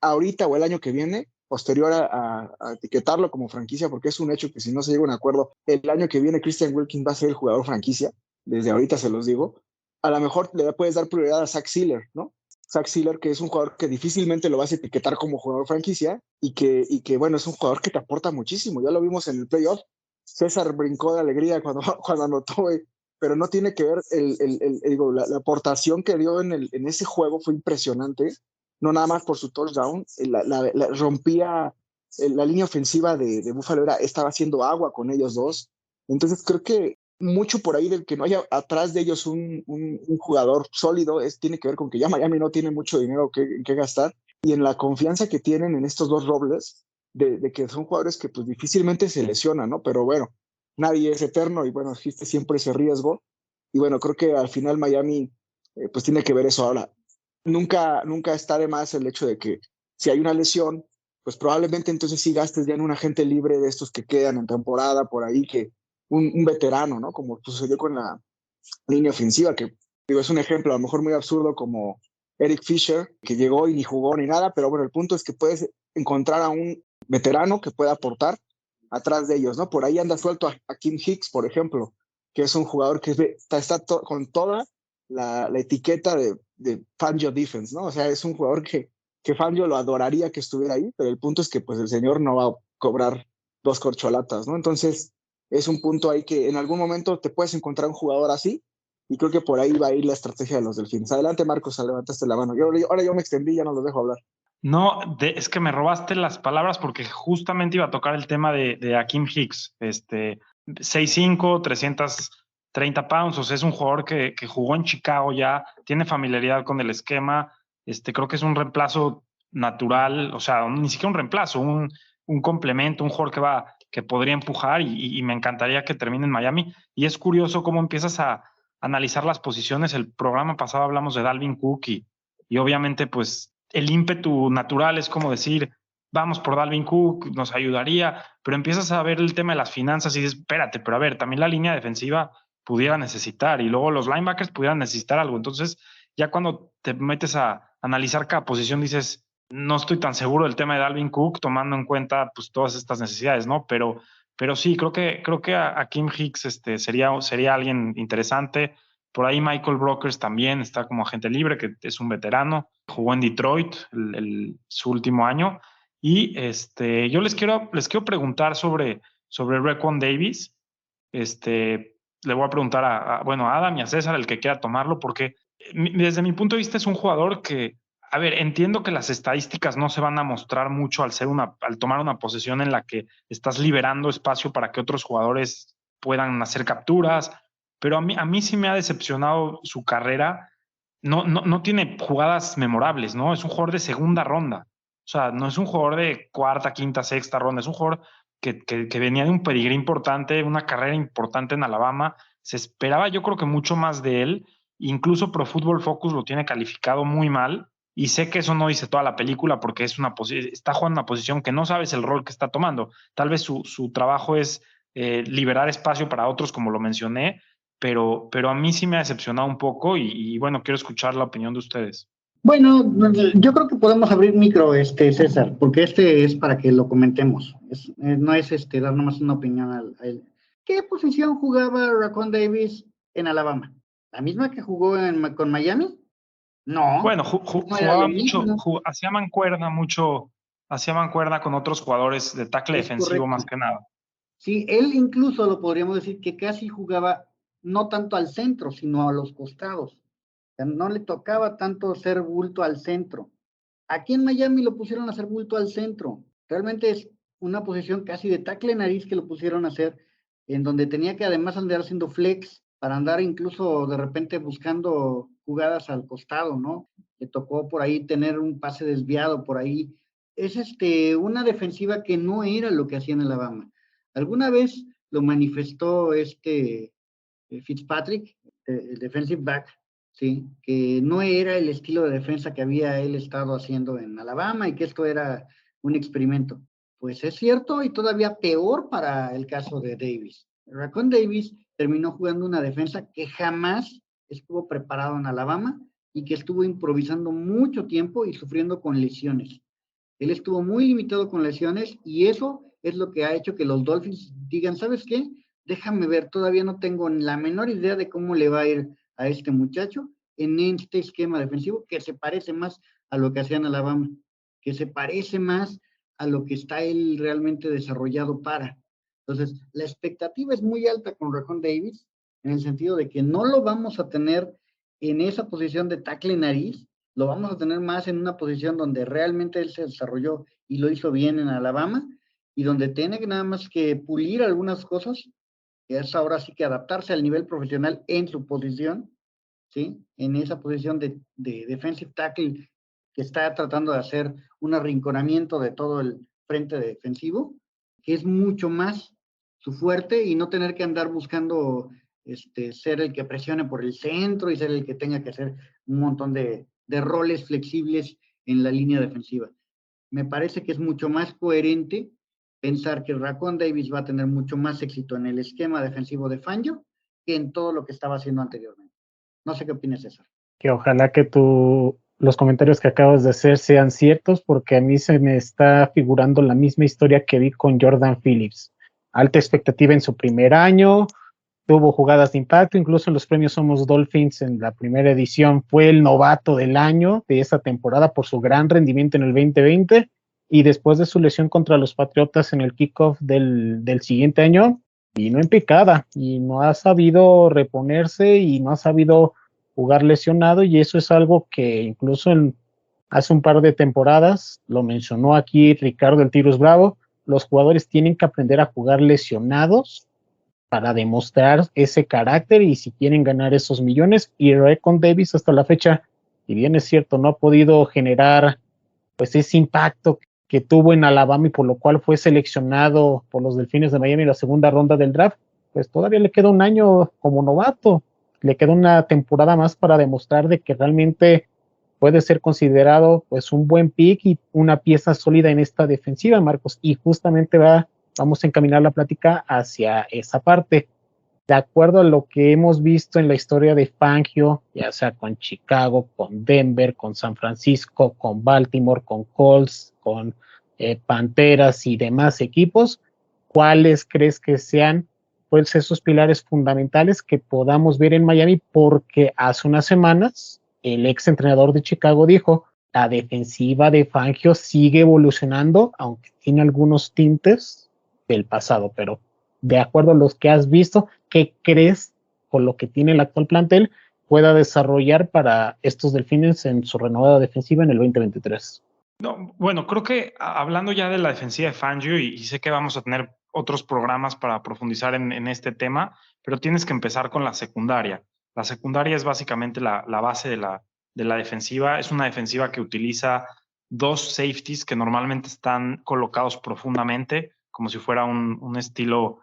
ahorita o el año que viene, posterior a etiquetarlo como franquicia, porque es un hecho que si no se llega a un acuerdo, el año que viene Christian Wilkins va a ser el jugador franquicia, desde ahorita se los digo. A lo mejor le puedes dar prioridad a Zach Sealer, ¿no? Zach Sealer, que es un jugador que difícilmente lo vas a etiquetar como jugador franquicia y que bueno, es un jugador que te aporta muchísimo. Ya lo vimos en el playoff. César brincó de alegría cuando anotó, pero no tiene que ver la aportación que dio en ese juego fue impresionante, no nada más por su touchdown, rompía la línea ofensiva de Buffalo, estaba haciendo agua con ellos dos. Entonces creo que mucho por ahí del que no haya atrás de ellos un jugador sólido tiene que ver con que ya Miami no tiene mucho dinero que gastar y en la confianza que tienen en estos dos robles de que son jugadores que pues difícilmente se lesionan, ¿no? Pero bueno, nadie es eterno y bueno, existe siempre ese riesgo y bueno, creo que al final Miami pues tiene que ver eso. Ahora, nunca está de más el hecho de que si hay una lesión, pues probablemente entonces sí gastes ya en un agente libre de estos que quedan en temporada por ahí, que un veterano, ¿no? Como sucedió con la línea ofensiva, que digo, es un ejemplo a lo mejor muy absurdo como Eric Fisher, que llegó y ni jugó ni nada, pero bueno, el punto es que puedes encontrar a un veterano que pueda aportar atrás de ellos, ¿no? Por ahí anda suelto a Kim Hicks, por ejemplo, que es un jugador que está con toda la etiqueta de Fangio Defense, ¿no? O sea, es un jugador que Fangio lo adoraría que estuviera ahí, pero el punto es que pues el señor no va a cobrar 2 corcholatas, ¿no? Entonces, es un punto ahí que en algún momento te puedes encontrar un jugador así, y creo que por ahí va a ir la estrategia de los Delfines. Adelante, Marcos, levantaste la mano. Ahora yo me extendí, ya no los dejo hablar. No, es que me robaste las palabras porque justamente iba a tocar el tema de Akiem Hicks. 6'5", 330 pounds, o sea, es un jugador que jugó en Chicago ya, tiene familiaridad con el esquema, creo que es un reemplazo natural, o sea, ni siquiera un reemplazo, un complemento, un jugador que podría empujar y me encantaría que termine en Miami. Y es curioso cómo empiezas a analizar las posiciones. El programa pasado hablamos de Dalvin Cook y obviamente pues el ímpetu natural es como decir, vamos por Dalvin Cook, nos ayudaría, pero empiezas a ver el tema de las finanzas y dices, espérate, pero a ver, también la línea defensiva pudiera necesitar y luego los linebackers pudieran necesitar algo. Entonces, ya cuando te metes a analizar cada posición, dices, no estoy tan seguro del tema de Dalvin Cook, tomando en cuenta pues todas estas necesidades, ¿no? Pero sí, creo que a Kim Hicks sería alguien interesante. Por ahí Michael Brokers también está como agente libre, que es un veterano, jugó en Detroit su último año. Y yo les quiero preguntar sobre Raekwon Davis. Le voy a preguntar a Adam y a César, el que quiera tomarlo, porque desde mi punto de vista es un jugador que, a ver, entiendo que las estadísticas no se van a mostrar mucho al tomar una posesión en la que estás liberando espacio para que otros jugadores puedan hacer capturas, pero a mí sí me ha decepcionado su carrera no tiene jugadas memorables, ¿no? Es un jugador de segunda ronda. O sea, no es un jugador de cuarta, quinta, sexta ronda. Es un jugador que venía de un pedigrí importante, una carrera importante en Alabama. Se esperaba, yo creo que mucho más de él. Incluso Pro Football Focus lo tiene calificado muy mal. Y sé que eso no dice toda la película porque está jugando una posición que no sabes el rol que está tomando. Tal vez su trabajo es liberar espacio para otros, como lo mencioné, pero a mí sí me ha decepcionado un poco y bueno, quiero escuchar la opinión de ustedes. Bueno, yo creo que podemos abrir micro, César, porque este es para que lo comentemos. No es dar nomás una opinión a él. ¿Qué posición jugaba Raquan Davis en Alabama? ¿La misma que jugó con Miami? No, Bueno, no era jugaba lo mucho, mismo. hacía mancuerna con otros jugadores de tackle Es defensivo más correcto. que nada. Sí, él incluso lo podríamos decir que casi jugaba no tanto al centro, sino a los costados. O sea, no le tocaba tanto ser bulto al centro. Aquí en Miami lo pusieron a hacer bulto al centro. Realmente es una posición casi de tackle nariz que lo pusieron a hacer, en donde tenía que además andar haciendo flex para andar incluso de repente buscando jugadas al costado, ¿no? Le tocó por ahí tener un pase desviado por ahí. Es una defensiva que no era lo que hacía en Alabama. Alguna vez lo manifestó Fitzpatrick, el defensive back, ¿sí? Que no era el estilo de defensa que había él estado haciendo en Alabama y que esto era un experimento. Pues es cierto y todavía peor para el caso de Davis. Raquan Davis terminó jugando una defensa que jamás estuvo preparado en Alabama y que estuvo improvisando mucho tiempo y sufriendo con lesiones. Él estuvo muy limitado con lesiones y eso es lo que ha hecho que los Dolphins digan, ¿sabes qué? Déjame ver, todavía no tengo la menor idea de cómo le va a ir a este muchacho en este esquema defensivo que se parece más a lo que hacía en Alabama, que se parece más a lo que está él realmente desarrollado para. Entonces, la expectativa es muy alta con Raquan Davis, en el sentido de que no lo vamos a tener en esa posición de tackle nariz, lo vamos a tener más en una posición donde realmente él se desarrolló y lo hizo bien en Alabama, y donde tiene nada más que pulir algunas cosas, que es ahora sí que adaptarse al nivel profesional en su posición, ¿sí? En esa posición de defensive tackle que está tratando de hacer un arrinconamiento de todo el frente defensivo, que es mucho más su fuerte y no tener que andar buscando ser el que presione por el centro y ser el que tenga que hacer un montón de roles flexibles en la línea defensiva. Me parece que es mucho más coherente pensar que Raquan Davis va a tener mucho más éxito en el esquema defensivo de Fangio que en todo lo que estaba haciendo anteriormente. No sé qué opinas, César. Que ojalá que los comentarios que acabas de hacer sean ciertos, porque a mí se me está figurando la misma historia que vi con Jordan Phillips. Alta expectativa en su primer año, tuvo jugadas de impacto, incluso en los premios Somos Dolphins en la primera edición fue el novato del año de esa temporada por su gran rendimiento en el 2020, y después de su lesión contra los Patriotas en el kickoff del siguiente año, vino en picada y no ha sabido reponerse y no ha sabido jugar lesionado, y eso es algo que incluso hace un par de temporadas lo mencionó aquí Ricardo el Tirus Bravo. Los jugadores tienen que aprender a jugar lesionados para demostrar ese carácter y si quieren ganar esos millones. Y Raquan Davis hasta la fecha, si bien es cierto, no ha podido generar pues ese impacto que tuvo en Alabama y por lo cual fue seleccionado por los Delfines de Miami en la segunda ronda del draft, pues todavía le queda un año como novato, le queda una temporada más para demostrar de que realmente puede ser considerado pues un buen pick y una pieza sólida en esta defensiva, Marcos, y justamente vamos a encaminar la plática hacia esa parte. De acuerdo a lo que hemos visto en la historia de Fangio, ya sea con Chicago, con Denver, con San Francisco, con Baltimore, con Colts, con Panteras y demás equipos, ¿cuáles crees que sean pues esos pilares fundamentales que podamos ver en Miami? Porque hace unas semanas el ex entrenador de Chicago dijo, la defensiva de Fangio sigue evolucionando, aunque tiene algunos tintes del pasado, pero de acuerdo a los que has visto, ¿qué crees con lo que tiene el actual plantel pueda desarrollar para estos Delfines en su renovada defensiva en el 2023? No, bueno, creo que hablando ya de la defensiva de Fangio, y sé que vamos a tener otros programas para profundizar en este tema, pero tienes que empezar con la secundaria. La secundaria es básicamente la base de la defensiva. Es una defensiva que utiliza 2 safeties que normalmente están colocados profundamente, como si fuera un estilo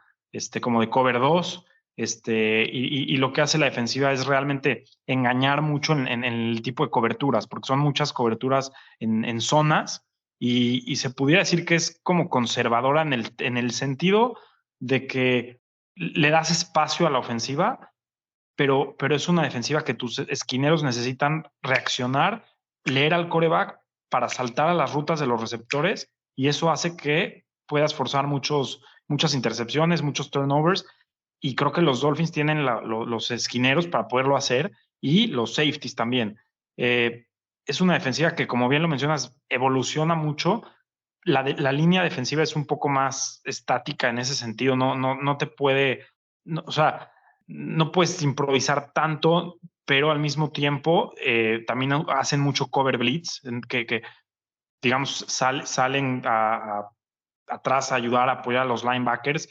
como de cover 2. Y lo que hace la defensiva es realmente engañar mucho en el tipo de coberturas, porque son muchas coberturas en zonas, y se pudiera decir que es como conservadora en el sentido de que le das espacio a la ofensiva, pero es una defensiva que tus esquineros necesitan reaccionar, leer al quarterback para saltar a las rutas de los receptores, y eso hace que puedas forzar muchas intercepciones, muchos turnovers, y creo que los Dolphins tienen los esquineros para poderlo hacer, y los safeties también. Es una defensiva que, como bien lo mencionas, evoluciona mucho. La línea defensiva es un poco más estática en ese sentido, no te puede, o sea, no puedes improvisar tanto, pero al mismo tiempo también hacen mucho cover blitz, que digamos, salen atrás a ayudar a apoyar a los linebackers.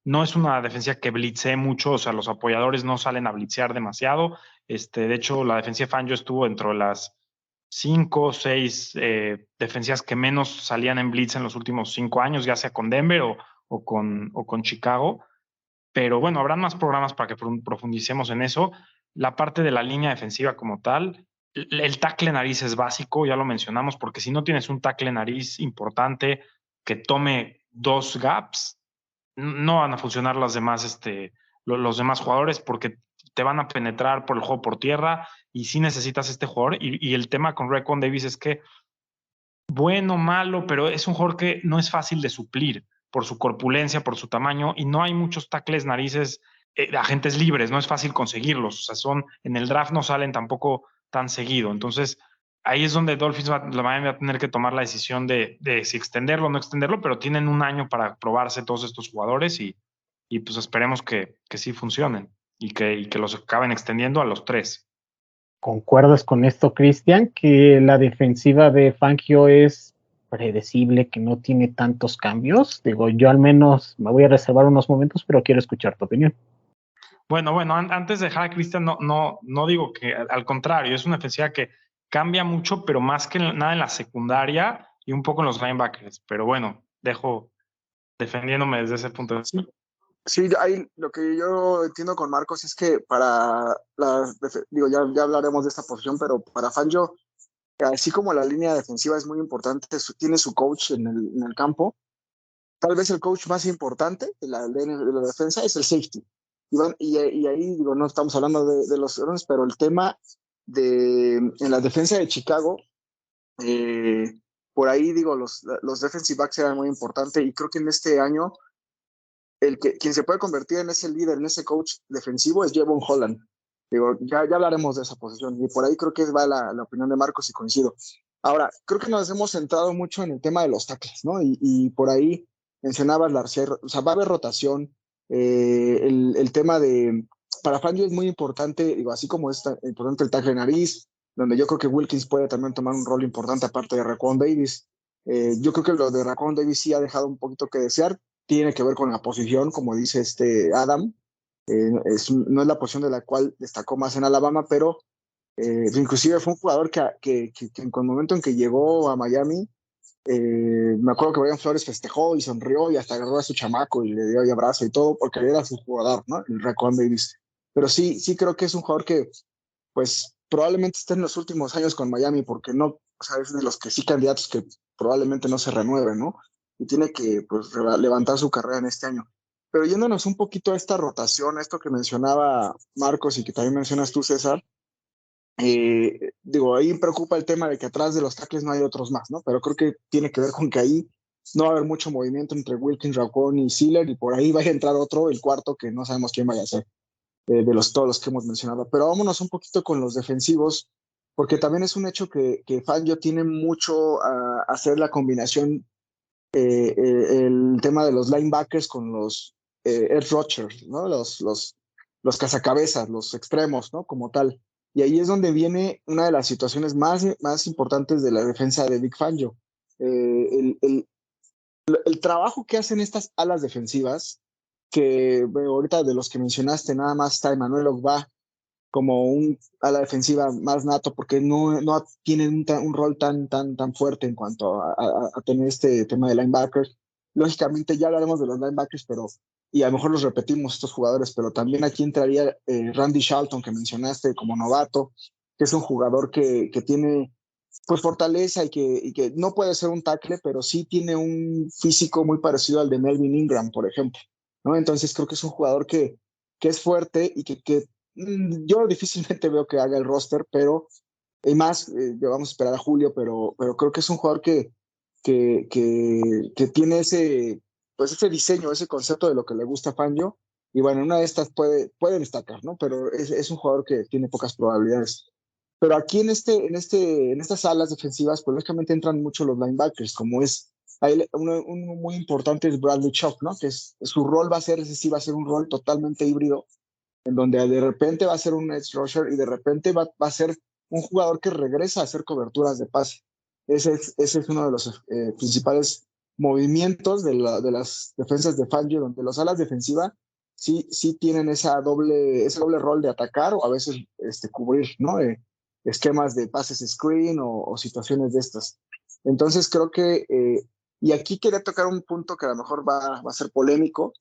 No es una defensiva que blitzee mucho, o sea, los apoyadores no salen a blitzear demasiado. De hecho, la defensiva de Fangio estuvo dentro de las 5 o 6 defensivas que menos salían en blitz en los últimos 5 años, ya sea con Denver o con Chicago. Pero bueno, habrán más programas para que profundicemos en eso. La parte de la línea defensiva como tal, el tackle nariz es básico, ya lo mencionamos, porque si no tienes un tackle nariz importante que tome 2 gaps, no van a funcionar los demás jugadores, porque te van a penetrar por el juego por tierra, y sí necesitas este jugador. Y el tema con Raekwon Davis es que, bueno, malo, pero es un jugador que no es fácil de suplir por su corpulencia, por su tamaño, y no hay muchos tackles narices, agentes libres, no es fácil conseguirlos. O sea, en el draft no salen tampoco tan seguido. Entonces, ahí es donde Dolphins va a tener que tomar la decisión de si extenderlo o no extenderlo, pero tienen un año para probarse todos estos jugadores, y pues esperemos que sí funcionen y que los acaben extendiendo a los 3. ¿Concuerdas con esto, Cristian, que la defensiva de Fangio es predecible, que no tiene tantos cambios? Digo, yo al menos me voy a reservar unos momentos, pero quiero escuchar tu opinión. Bueno, antes de dejar a Cristian, no digo que, al contrario, es una defensiva que cambia mucho, pero más que nada en la secundaria y un poco en los linebackers. Pero bueno, dejo defendiéndome desde ese punto de vista. Sí, ahí lo que yo entiendo con Marcos es que digo, ya hablaremos de esta posición, pero para Fangio, así como la línea defensiva es muy importante, tiene su coach en el campo. Tal vez el coach más importante de la defensa es el safety. Y ahí, digo, no estamos hablando de los errores, pero el tema en la defensa de Chicago, por ahí, digo, los defensive backs eran muy importantes, y creo que en este año quien se puede convertir en ese líder, en ese coach defensivo, es Jevon Holland. Digo, ya hablaremos de esa posición, y por ahí creo que va la opinión de Marcos, y coincido. Ahora, creo que nos hemos centrado mucho en el tema de los tackles, ¿no? Y por ahí mencionabas o sea, va a haber rotación. El tema para Fangio es muy importante, digo, así como es importante el tackle nariz, donde yo creo que Wilkins puede también tomar un rol importante aparte de Raekwon Davis. Yo creo que lo de Raekwon Davis sí ha dejado un poquito que desear. Tiene que ver con la posición, como dice Adam. No es la posición de la cual destacó más en Alabama, pero inclusive fue un jugador que en el momento en que llegó a Miami, me acuerdo que Brian Flores festejó y sonrió y hasta agarró a su chamaco y le dio abrazo y todo, porque era su jugador, ¿no? El Raekwon Davis. Pero sí creo que es un jugador que, pues, probablemente esté en los últimos años con Miami, porque no, o sea, es de los que sí candidatos que probablemente no se renueven, ¿no? Y tiene que, pues, levantar su carrera en este año. Pero yéndonos un poquito a esta rotación, a esto que mencionaba Marcos y que también mencionas tú, César, digo, ahí preocupa el tema de que atrás de los tackles no hay otros más, ¿no? Pero creo que tiene que ver con que ahí no va a haber mucho movimiento entre Wilkins, Raekwon y Sealer, y por ahí vaya a entrar otro, el cuarto, que no sabemos quién vaya a ser, de todos los que hemos mencionado. Pero vámonos un poquito con los defensivos, porque también es un hecho que Fangio tiene mucho a hacer la combinación, el tema de los linebackers con los edge rushers, ¿no? Los cazacabezas, los extremos, ¿no? Como tal. Y ahí es donde viene una de las situaciones más importantes de la defensa de Vic Fangio. El trabajo que hacen estas alas defensivas, que bueno, ahorita de los que mencionaste, nada más está Emmanuel Ogbah como un ala defensiva más nato, porque no tiene un rol tan fuerte en cuanto a tener este tema de linebackers. Lógicamente ya hablaremos de los linebackers, y a lo mejor los repetimos estos jugadores, pero también aquí entraría Randy Shelton, que mencionaste como novato, que es un jugador que tiene pues fortaleza y que no puede ser un tackle, pero sí tiene un físico muy parecido al de Melvin Ingram, por ejemplo, ¿no? Entonces creo que es un jugador que es fuerte y que yo difícilmente veo que haga el roster, pero más, vamos a esperar a julio, pero creo que es un jugador que tiene pues ese diseño, ese concepto de lo que le gusta a Fangio, y bueno, una de estas puede destacar, ¿no? Pero es un jugador que tiene pocas probabilidades. Pero aquí en estas alas defensivas, pues lógicamente entran mucho los linebackers, hay uno muy importante es Bradley Chubb, ¿no? Su rol va a ser, ese sí va a ser un rol totalmente híbrido, en donde de repente va a ser un edge rusher y de repente va a ser un jugador que regresa a hacer coberturas de pase. Ese es uno de los principales movimientos de las defensas de Fangio, donde las alas defensivas sí tienen ese doble rol de atacar o a veces cubrir, ¿no? Esquemas de pases screen o situaciones de estas. Entonces creo que, y aquí quería tocar un punto que a lo mejor va a ser polémico,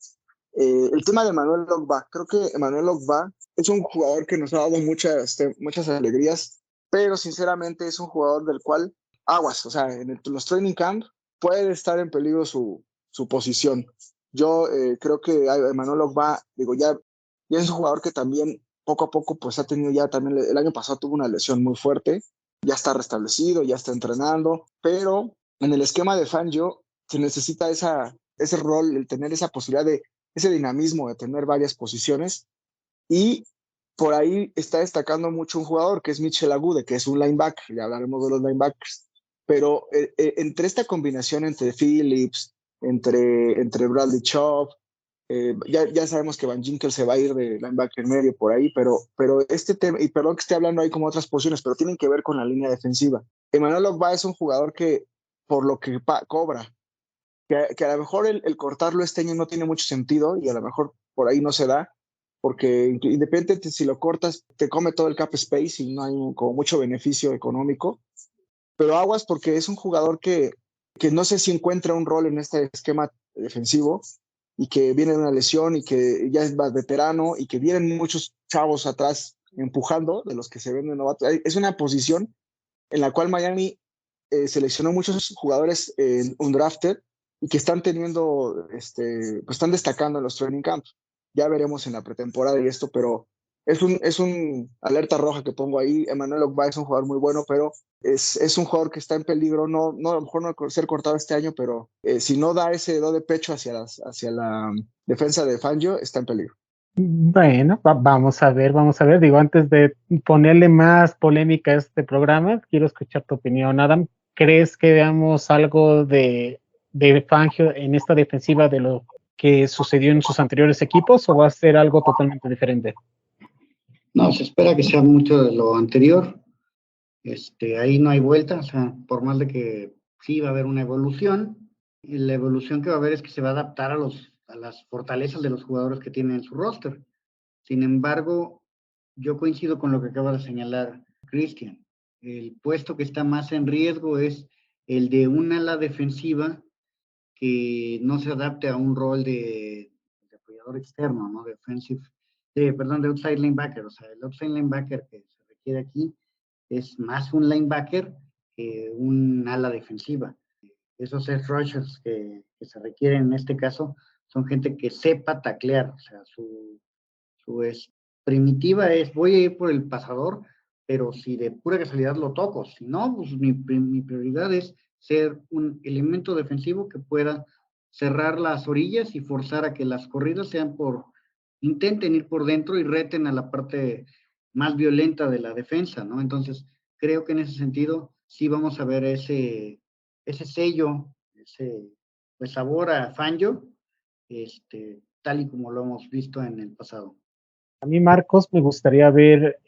el tema de Emmanuel Ogbah. Creo que Emmanuel Ogbah es un jugador que nos ha dado muchas alegrías, pero sinceramente es un jugador del cual aguas, o sea, en los training camp puede estar en peligro su posición. Yo creo que Emmanuel Ogbah, digo, ya es un jugador que también poco a poco pues ha tenido ya también, el año pasado tuvo una lesión muy fuerte, ya está restablecido, ya está entrenando, pero en el esquema de Fangio se necesita ese rol, el tener esa posibilidad ese dinamismo de tener varias posiciones, y por ahí está destacando mucho un jugador que es Mitchell Agude, que es un linebacker, ya hablaremos de los linebackers, pero entre esta combinación entre Phillips, entre Bradley Chubb, ya sabemos que Van Ginkel se va a ir de linebacker medio por ahí, pero este tema, y perdón que esté hablando ahí como otras posiciones, pero tienen que ver con la línea defensiva. Emmanuel Ogbah es un jugador que, por lo que cobra, que a lo mejor el cortarlo este año no tiene mucho sentido y a lo mejor por ahí no se da, porque independientemente si lo cortas, te come todo el cap space y no hay como mucho beneficio económico, pero aguas porque es un jugador que no sé si encuentra un rol en este esquema defensivo y que viene de una lesión y que ya es más veterano y que vienen muchos chavos atrás empujando de los que se ven de novatos. Es una posición en la cual Miami seleccionó muchos jugadores undrafted y que están teniendo, pues están destacando en los training camps. Ya veremos en la pretemporada y esto, pero es un alerta roja que pongo ahí. Emmanuel Ogbah es un jugador muy bueno, pero es un jugador que está en peligro, no a lo mejor no ser cortado este año, pero si no da ese do de pecho hacia la defensa de Fangio, está en peligro. Bueno, vamos a ver, digo, antes de ponerle más polémica a este programa, quiero escuchar tu opinión, Adam. ¿Crees que veamos algo de Fangio en esta defensiva de lo que sucedió en sus anteriores equipos o va a ser algo totalmente diferente? No, se espera que sea mucho de lo anterior. Ahí no hay vuelta, o sea, por más de que sí va a haber una evolución, y la evolución que va a haber es que se va a adaptar a las fortalezas de los jugadores que tienen en su roster. Sin embargo, yo coincido con lo que acaba de señalar Cristian. El puesto que está más en riesgo es el de un ala defensiva que no se adapte a un rol de apoyador externo, ¿no? De outside linebacker. O sea, el outside linebacker que se requiere aquí es más un linebacker que un ala defensiva. Esos edge rushers que se requieren en este caso son gente que sepa taclear, o sea, su primitiva es voy a ir por el pasador, pero si de pura casualidad lo toco, si no, pues mi prioridad es ser un elemento defensivo que pueda cerrar las orillas y forzar a que las corridas intenten ir por dentro y reten a la parte más violenta de la defensa, ¿no? Entonces, creo que en ese sentido sí vamos a ver ese sello, ese pues, sabor a Fangio, tal y como lo hemos visto en el pasado. A mí, Marcos, me gustaría ver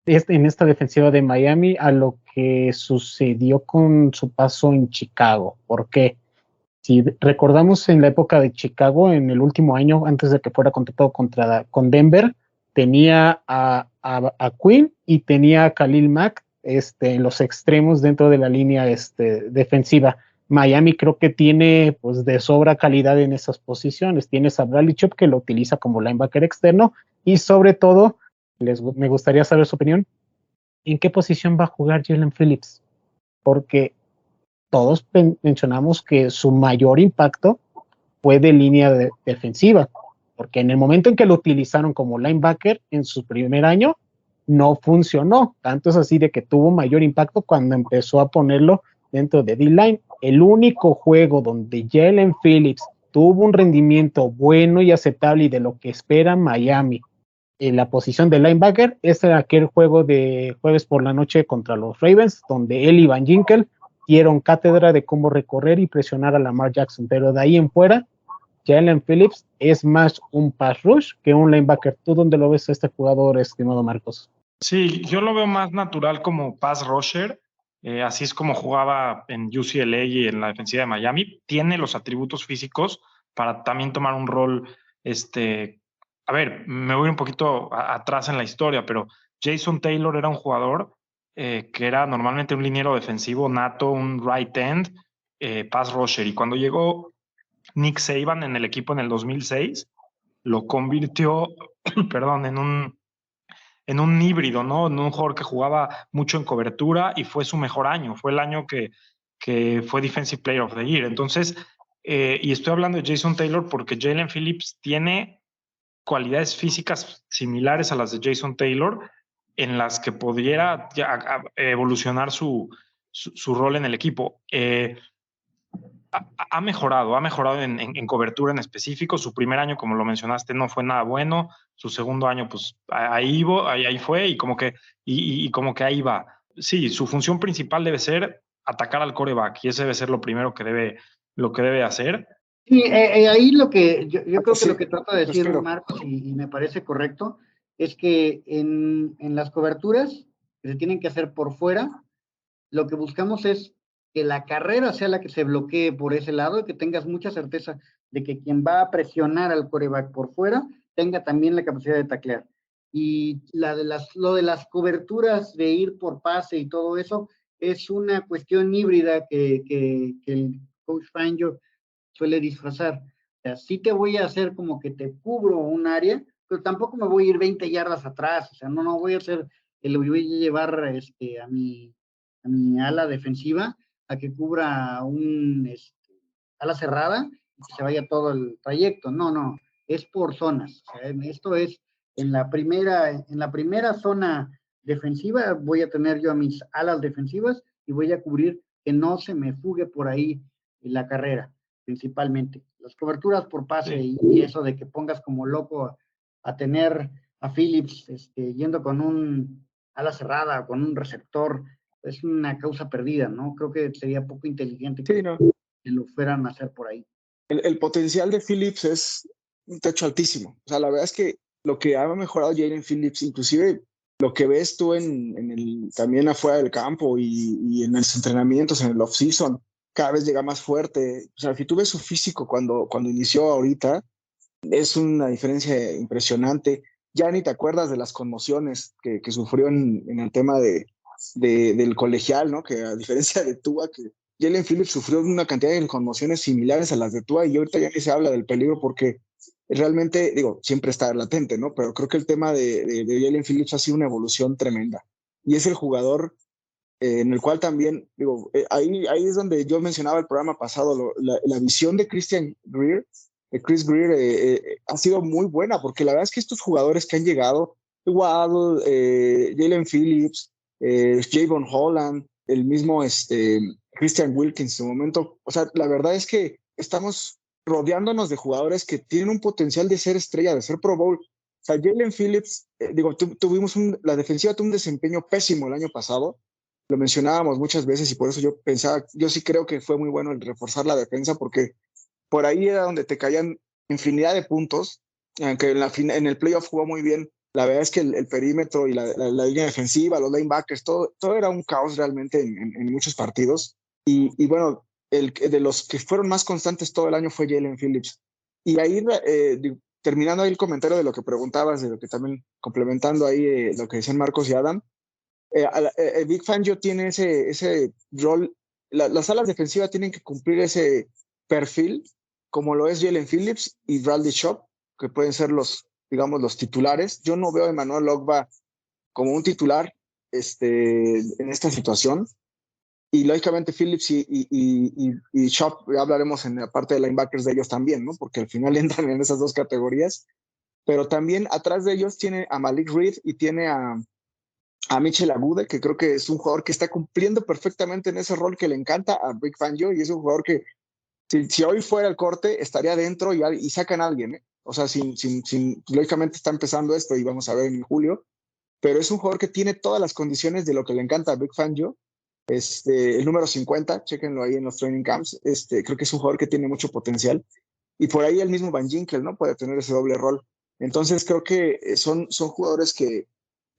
en esta defensiva de Miami a lo que sucedió con su paso en Chicago. ¿Por qué? Si recordamos en la época de Chicago, en el último año, antes de que fuera contratado con Denver, tenía a Quinn y tenía a Khalil Mack en los extremos dentro de la línea defensiva. Miami creo que tiene pues de sobra calidad en esas posiciones. Tienes a Bradley Chubb que lo utiliza como linebacker externo y sobre todo, me gustaría saber su opinión, ¿en qué posición va a jugar Jalen Phillips? Porque todos mencionamos que su mayor impacto fue de línea defensiva, porque en el momento en que lo utilizaron como linebacker en su primer año, no funcionó. Tanto es así de que tuvo mayor impacto cuando empezó a ponerlo dentro de D-line. El único juego donde Jalen Phillips tuvo un rendimiento bueno y aceptable y de lo que espera Miami en la posición de linebacker es aquel juego de jueves por la noche contra los Ravens, donde él y Van Ginkel dieron cátedra de cómo recorrer y presionar a Lamar Jackson, pero de ahí en fuera Jalen Phillips es más un pass rush que un linebacker. ¿Tú dónde lo ves a este jugador, estimado Marcos? Sí, yo lo veo más natural como pass rusher. Así es como jugaba en UCLA y en la defensiva de Miami. Tiene los atributos físicos para también tomar un rol. A ver, me voy un poquito atrás en la historia, pero Jason Taylor era un jugador que era normalmente un liniero defensivo nato, un right end, pass rusher. Y cuando llegó Nick Saban en el equipo en el 2006, lo convirtió, perdón, en un híbrido, ¿no? En un jugador que jugaba mucho en cobertura y fue su mejor año. Fue el año que fue Defensive Player of the Year. Entonces, y estoy hablando de Jason Taylor porque Jalen Phillips tiene cualidades físicas similares a las de Jason Taylor en las que pudiera evolucionar su rol en el equipo. Ha mejorado en cobertura en específico. Su primer año, como lo mencionaste, no fue nada bueno. Su segundo año, pues ahí fue y como que ahí va. Sí, su función principal debe ser atacar al quarterback y ese debe ser lo primero que debe hacer. Sí, ahí lo que yo creo Sí, que lo que trata de decir espero. Marcos, y me parece correcto, es que en las coberturas que se tienen que hacer por fuera, lo que buscamos es que la carrera sea la que se bloquee por ese lado y que tengas mucha certeza de que quien va a presionar al quarterback por fuera tenga también la capacidad de taclear. Y lo de las coberturas de ir por pase y todo eso es una cuestión híbrida que el coach Fangio suele disfrazar. O sea, sí te voy a hacer como que te cubro un área, pero tampoco me voy a ir 20 yardas atrás. O sea, no voy a hacer, voy a llevar a mi ala defensiva a que cubra un ala cerrada y que se vaya todo el trayecto. No, es por zonas. O sea, esto es en la primera zona defensiva voy a tener yo a mis alas defensivas y voy a cubrir que no se me fugue por ahí la carrera, principalmente. Las coberturas por pase y eso de que pongas como loco a tener a Phillips yendo con un ala cerrada, con un receptor, es una causa perdida, ¿no? Creo que sería poco inteligente que lo fueran a hacer por ahí. El potencial de Phillips es un techo altísimo. O sea, la verdad es que lo que ha mejorado Jalen Phillips, inclusive lo que ves tú también afuera del campo y en los entrenamientos, en el off-season, cada vez llega más fuerte. O sea, si tú ves su físico cuando inició ahorita, es una diferencia impresionante. Ya ni te acuerdas de las conmociones que sufrió en el tema del colegial, ¿no? Que a diferencia de Tua, que Jalen Phillips sufrió una cantidad de conmociones similares a las de Tua y ahorita ya ni se habla del peligro porque realmente, digo, siempre está latente, ¿no? Pero creo que el tema de Jalen Phillips ha sido una evolución tremenda. Y es el jugador en el cual también, digo, ahí es donde yo mencionaba el programa pasado, la visión de Chris Greer, ha sido muy buena, porque la verdad es que estos jugadores que han llegado, Waddle, Jalen Phillips, Javon Holland, el mismo Christian Wilkins en su momento, o sea, la verdad es que estamos rodeándonos de jugadores que tienen un potencial de ser estrella, de ser Pro Bowl. O sea, Jalen Phillips, la defensiva tuvo un desempeño pésimo el año pasado, lo mencionábamos muchas veces y por eso yo sí creo que fue muy bueno el reforzar la defensa porque por ahí era donde te caían infinidad de puntos, aunque en el playoff jugó muy bien. La verdad es que el perímetro y la línea defensiva, los linebackers, todo era un caos realmente en muchos partidos. Y bueno, de los que fueron más constantes todo el año fue Jalen Phillips. Y ahí terminando ahí el comentario de lo que preguntabas, de lo que también complementando ahí lo que decían Marcos y Adam, Vic Fangio tiene ese rol, las alas defensivas tienen que cumplir ese perfil, como lo es Jalen Phillips y Bradley Chubb, que pueden ser digamos, los titulares. Yo no veo a Emmanuel Ogbah como un titular en esta situación. Y lógicamente Phillips y Chubb, ya hablaremos en la parte de linebackers de ellos también, ¿no? Porque al final entran en esas dos categorías. Pero también atrás de ellos tiene a Malik Reed y tiene a Mitchell Agude, que creo que es un jugador que está cumpliendo perfectamente en ese rol que le encanta a Vic Fangio, y es un jugador que si hoy fuera el corte estaría dentro y sacan a alguien, ¿eh? O sea, lógicamente está empezando esto y vamos a ver en julio, pero es un jugador que tiene todas las condiciones de lo que le encanta a Vic Fangio. El número 50, chéquenlo ahí en los training camps, creo que es un jugador que tiene mucho potencial, y por ahí el mismo Van Ginkel, ¿no? Puede tener ese doble rol. Entonces creo que son jugadores que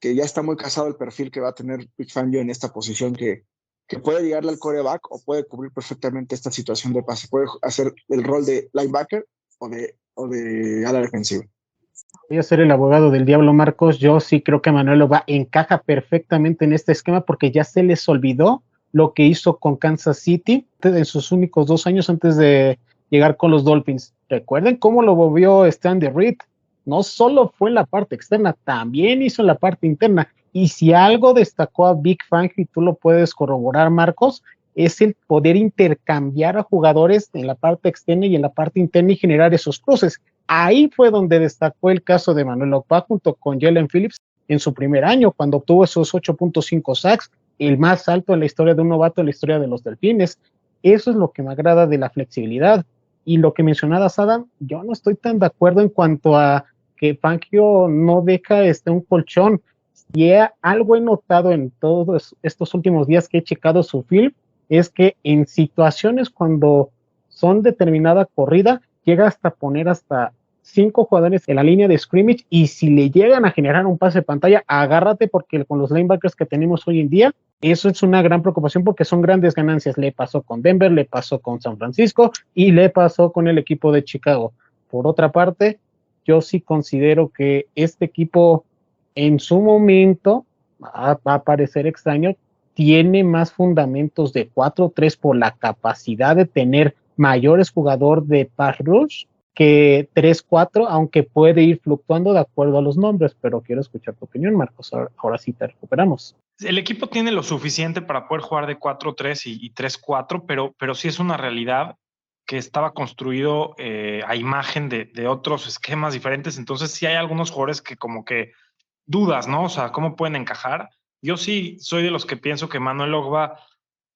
ya está muy casado el perfil que va a tener Vic Fangio en esta posición, que puede llegarle al quarterback o puede cubrir perfectamente esta situación de pase, puede hacer el rol de linebacker o de ala defensiva. Voy a ser el abogado del diablo, Marcos. Yo sí creo que Manuel Ogbah encaja perfectamente en este esquema porque ya se les olvidó lo que hizo con Kansas City en sus únicos 2 años antes de llegar con los Dolphins. Recuerden cómo lo volvió Andy Reid. No solo fue en la parte externa, también hizo en la parte interna. Y si algo destacó a Vic Fangio, y tú lo puedes corroborar, Marcos, es el poder intercambiar a jugadores en la parte externa y en la parte interna y generar esos cruces. Ahí fue donde destacó el caso de Manuel Ogbah junto con Jalen Phillips en su primer año, cuando obtuvo esos 8.5 sacks, el más alto en la historia de un novato en la historia de los Delfines. Eso es lo que me agrada de la flexibilidad. Y lo que mencionabas, Adam, yo no estoy tan de acuerdo en cuanto a que Fangio no deja un colchón. Y algo he notado en todos estos últimos días que he checado su film, es que en situaciones cuando son determinada corrida, llega hasta poner hasta 5 jugadores en la línea de scrimmage, y si le llegan a generar un pase de pantalla, agárrate, porque con los linebackers que tenemos hoy en día, eso es una gran preocupación porque son grandes ganancias. Le pasó con Denver, le pasó con San Francisco y le pasó con el equipo de Chicago. Por otra parte, yo sí considero que este equipo en su momento, va a parecer extraño, tiene más fundamentos de 4-3 por la capacidad de tener mayores jugadores de pass rush que 3-4, aunque puede ir fluctuando de acuerdo a los nombres, pero quiero escuchar tu opinión, Marcos. Ahora sí te recuperamos. El equipo tiene lo suficiente para poder jugar de 4-3 y 3-4, pero sí es una realidad que estaba construido a imagen de otros esquemas diferentes. Entonces sí hay algunos jugadores que como que dudas, ¿no? O sea, ¿cómo pueden encajar? Yo sí soy de los que pienso que Manuel Ogbah,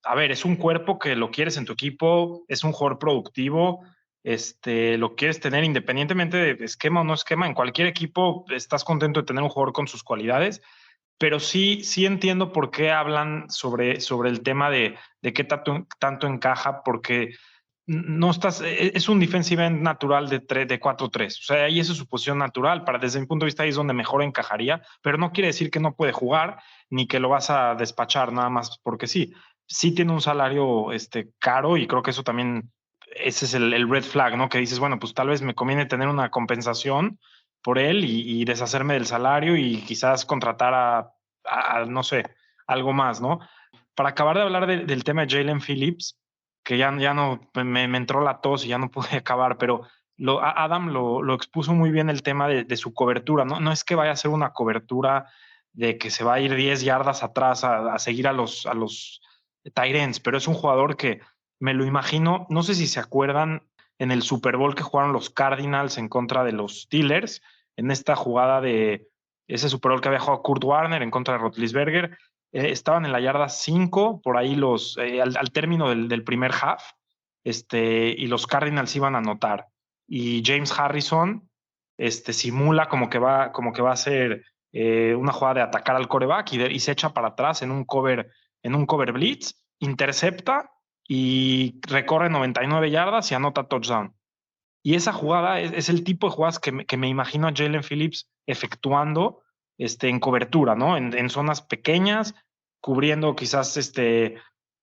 a ver, es un cuerpo que lo quieres en tu equipo, es un jugador productivo, lo quieres tener independientemente de esquema o no esquema. En cualquier equipo estás contento de tener un jugador con sus cualidades, pero sí entiendo por qué hablan sobre el tema de qué tanto encaja, porque no estás, es un defensive end natural de 4-3, o sea, ahí esa es su posición natural. Desde mi punto de vista ahí es donde mejor encajaría, pero no quiere decir que no puede jugar ni que lo vas a despachar nada más porque sí tiene un salario caro, y creo que eso también, ese es el red flag, ¿no? Que dices, bueno, pues tal vez me conviene tener una compensación por él y deshacerme del salario y quizás contratar a no sé, algo más, ¿no? Para acabar de hablar del tema de Jalen Phillips, que ya no me entró la tos y ya no pude acabar, pero Adam lo expuso muy bien, el tema de su cobertura, ¿no? No es que vaya a ser una cobertura de que se va a ir 10 yardas atrás a seguir a los tight ends, pero es un jugador que me lo imagino, no sé si se acuerdan en el Super Bowl que jugaron los Cardinals en contra de los Steelers, en esta jugada de ese Super Bowl que había jugado Kurt Warner en contra de Roethlisberger. Estaban en la yarda 5, por ahí al término del primer half, y los Cardinals iban a anotar. Y James Harrison simula como que va a hacer una jugada de atacar al quarterback y se echa para atrás en un cover blitz, intercepta y recorre 99 yardas y anota touchdown. Y esa jugada es el tipo de jugadas que me imagino a Jalen Phillips efectuando en cobertura, ¿no? En zonas pequeñas, cubriendo quizás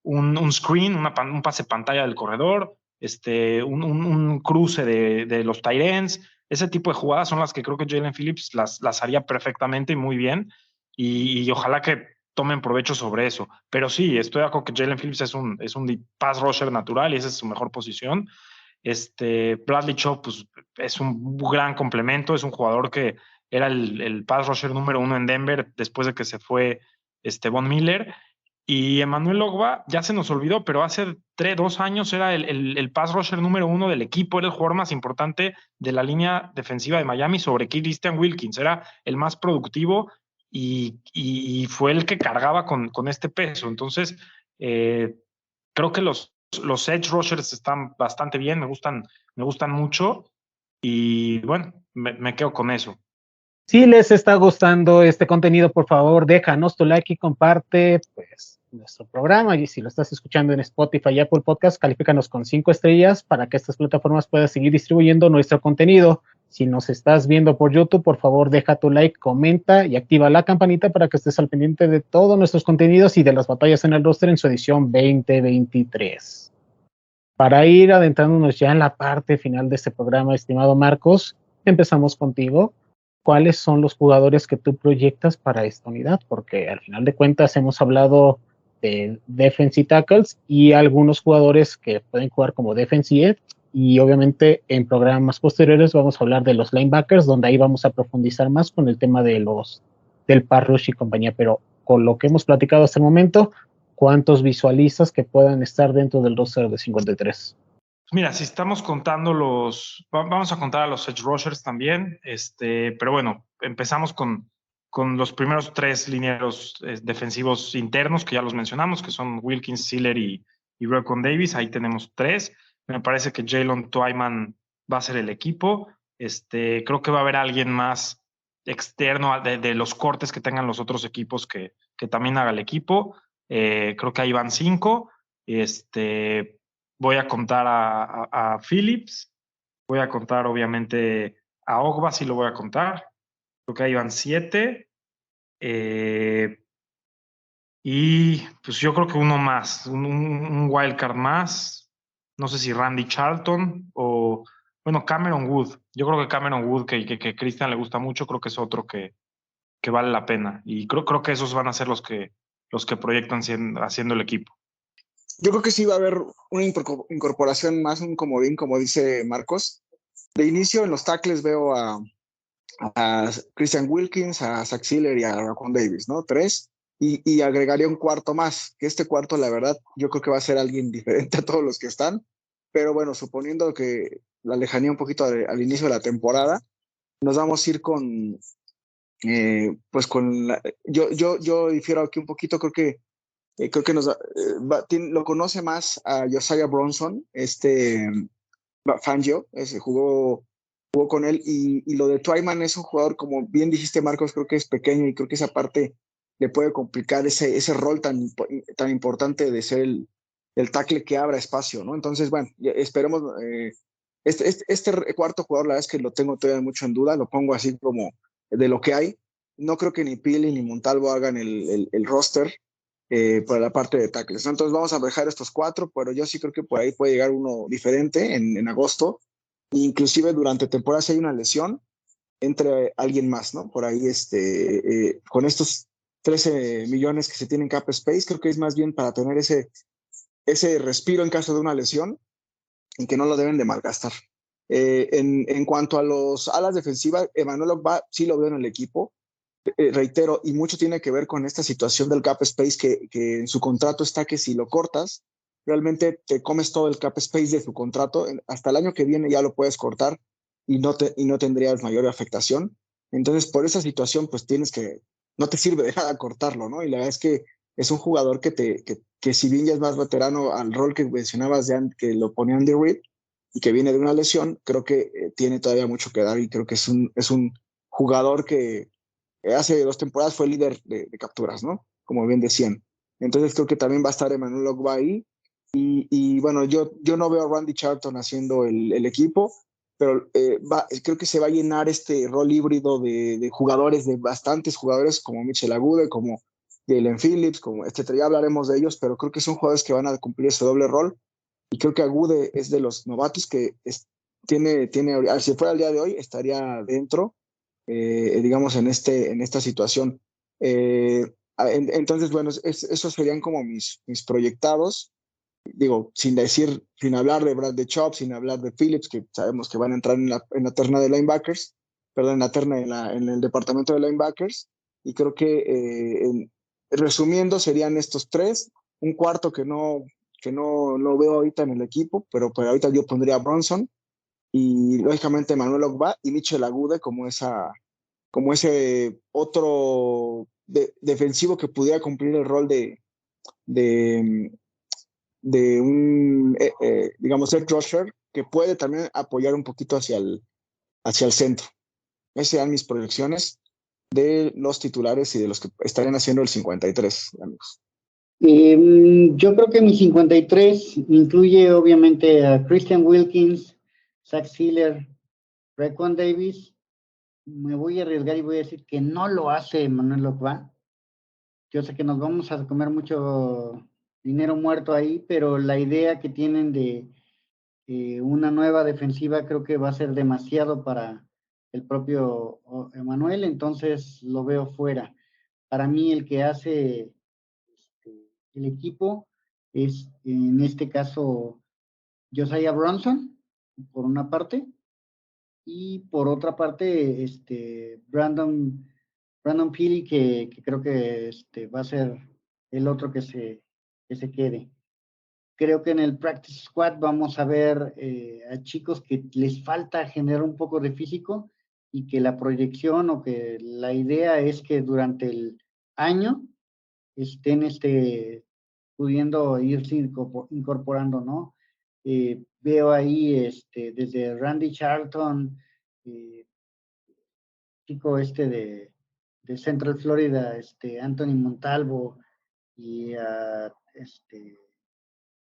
un screen, un pase pantalla del corredor, un cruce de los tight ends, ese tipo de jugadas son las que creo que Jalen Phillips las haría perfectamente y muy bien, y ojalá que tomen provecho sobre eso. Pero sí, estoy de acuerdo que Jalen Phillips es un pass rusher natural y esa es su mejor posición. Bradley Chubb pues, es un gran complemento, es un jugador que era el pass rusher número 1 en Denver después de que se fue Von Miller. Y Emmanuel Ogba ya se nos olvidó, pero hace 2 años era el pass rusher número 1 del equipo, era el jugador más importante de la línea defensiva de Miami sobre Christian Wilkins, era el más productivo y fue el que cargaba con este peso. Entonces, creo que los edge rushers están bastante bien, me gustan mucho y bueno, me quedo con eso. Si les está gustando este contenido, por favor, déjanos tu like y comparte pues nuestro programa. Y si lo estás escuchando en Spotify y Apple Podcast, califícanos con 5 estrellas para que estas plataformas puedan seguir distribuyendo nuestro contenido. Si nos estás viendo por YouTube, por favor, deja tu like, comenta y activa la campanita para que estés al pendiente de todos nuestros contenidos y de las batallas en el roster en su edición 2023. Para ir adentrándonos ya en la parte final de este programa, estimado Marcos, empezamos contigo. ¿Cuáles son los jugadores que tú proyectas para esta unidad? Porque al final de cuentas hemos hablado de defensive tackles y algunos jugadores que pueden jugar como defensive, y obviamente en programas posteriores vamos a hablar de los linebackers, donde ahí vamos a profundizar más con el tema del pass rush y compañía. Pero con lo que hemos platicado hasta el momento, ¿cuántos visualizas que puedan estar dentro del roster de 53? Mira, si estamos contando vamos a contar a los edge rushers también, pero bueno, empezamos con los primeros 3 linieros defensivos internos, que ya los mencionamos, que son Wilkins, Sealer y Raekwon Davis. Ahí tenemos 3. Me parece que Jalen Twyman va a ser el equipo. Creo que va a haber alguien más externo de los cortes que tengan los otros equipos que también haga el equipo. Creo que ahí van 5. Voy a contar a Phillips, voy a contar obviamente a Ogba, sí lo voy a contar. Creo que ahí van 7. Y pues yo creo que uno más, un wildcard más. No sé si Randy Charlton o, bueno, Cameron Wood. Yo creo que Cameron Wood, que Christian le gusta mucho, creo que es otro que vale la pena. Y creo que esos van a ser los que proyectan haciendo el equipo. Yo creo que sí va a haber una incorporación más, un comodín, como dice Marcos. De inicio, en los tackles veo a Christian Wilkins, a Zach Sealer y a Raekwon Davis, ¿no? 3. Y agregaría un cuarto más, que este cuarto, la verdad, yo creo que va a ser alguien diferente a todos los que están. Pero bueno, suponiendo que la lejanía un poquito al inicio de la temporada, nos vamos a ir con, pues con, yo difiero aquí un poquito, creo que lo conoce más a Josiah Bronson, Fangio, jugó con él, y lo de Twyman es un jugador, como bien dijiste, Marcos, creo que es pequeño y creo que esa parte le puede complicar ese rol tan importante de ser el tackle que abra espacio, ¿no? Entonces, bueno, esperemos. Este cuarto jugador, la verdad es que lo tengo todavía mucho en duda, lo pongo así como de lo que hay. No creo que ni Pili ni Montalvo hagan el roster por la parte de tackles, ¿no? Entonces vamos a dejar estos 4, pero yo sí creo que por ahí puede llegar uno diferente en agosto. Inclusive durante temporada, si hay una lesión, entre alguien más, ¿no? Por ahí, con estos 13 millones que se tienen cap space, creo que es más bien para tener ese respiro en caso de una lesión y que no lo deben de malgastar. En cuanto a los alas defensivas, Emmanuel Ogba sí lo veo en el equipo, reitero, y mucho tiene que ver con esta situación del cap space que en su contrato está que si lo cortas, realmente te comes todo el cap space de su contrato. Hasta el año que viene ya lo puedes cortar y no tendrías mayor afectación. Entonces, por esa situación, pues no te sirve de nada cortarlo, ¿no? Y la verdad es que es un jugador que si bien ya es más veterano al rol que mencionabas, que lo ponía Andy Reid y que viene de una lesión, creo que tiene todavía mucho que dar y creo que es un jugador que hace 2 temporadas fue líder de capturas, ¿no? Como bien decían. Entonces creo que también va a estar Emmanuel Ogba ahí. Y bueno, yo no veo a Randy Charlton haciendo el equipo, pero creo que se va a llenar este rol híbrido de jugadores, de bastantes jugadores como Michel Agude, como Jalen Phillips, como etcétera. Ya hablaremos de ellos, pero creo que son jugadores que van a cumplir ese doble rol. Y creo que Agude es de los novatos que si fuera el día de hoy, estaría dentro, digamos, en esta situación. Entonces, bueno, esos serían como mis proyectados. Digo, sin hablar de Bradley Chubb, sin hablar de Phillips, que sabemos que van a entrar en la terna de linebackers, perdón, en la terna, en el departamento de linebackers, y creo que, resumiendo, serían estos tres, un cuarto que no lo veo ahorita en el equipo, pero ahorita yo pondría a Bronson, y lógicamente Manuel Ogba y Michel Agude como ese otro defensivo que pudiera cumplir el rol de, de un, digamos, edge rusher que puede también apoyar un poquito hacia el centro. Esas serían mis proyecciones de los titulares y de los que estarían haciendo el 53, amigos. Yo creo que mi 53 incluye obviamente a Christian Wilkins, Zach Sealer, Raekwon Davis. Me voy a arriesgar y voy a decir que no lo hace Manuel Ogba. Yo sé que nos vamos a comer mucho dinero muerto ahí, pero la idea que tienen de una nueva defensiva creo que va a ser demasiado para el propio Emanuel, entonces lo veo fuera. Para mí el que hace el equipo es, en este caso, Josiah Bronson, por una parte, y por otra parte, Brandon Peely, que creo que va a ser el otro que se quede. Creo que en el Practice Squad vamos a ver a chicos que les falta generar un poco de físico y que la proyección o que la idea es que durante el año estén pudiendo irse incorporando, ¿no? Veo ahí desde Randy Charlton, chico de Central Florida, Anthony Montalvo y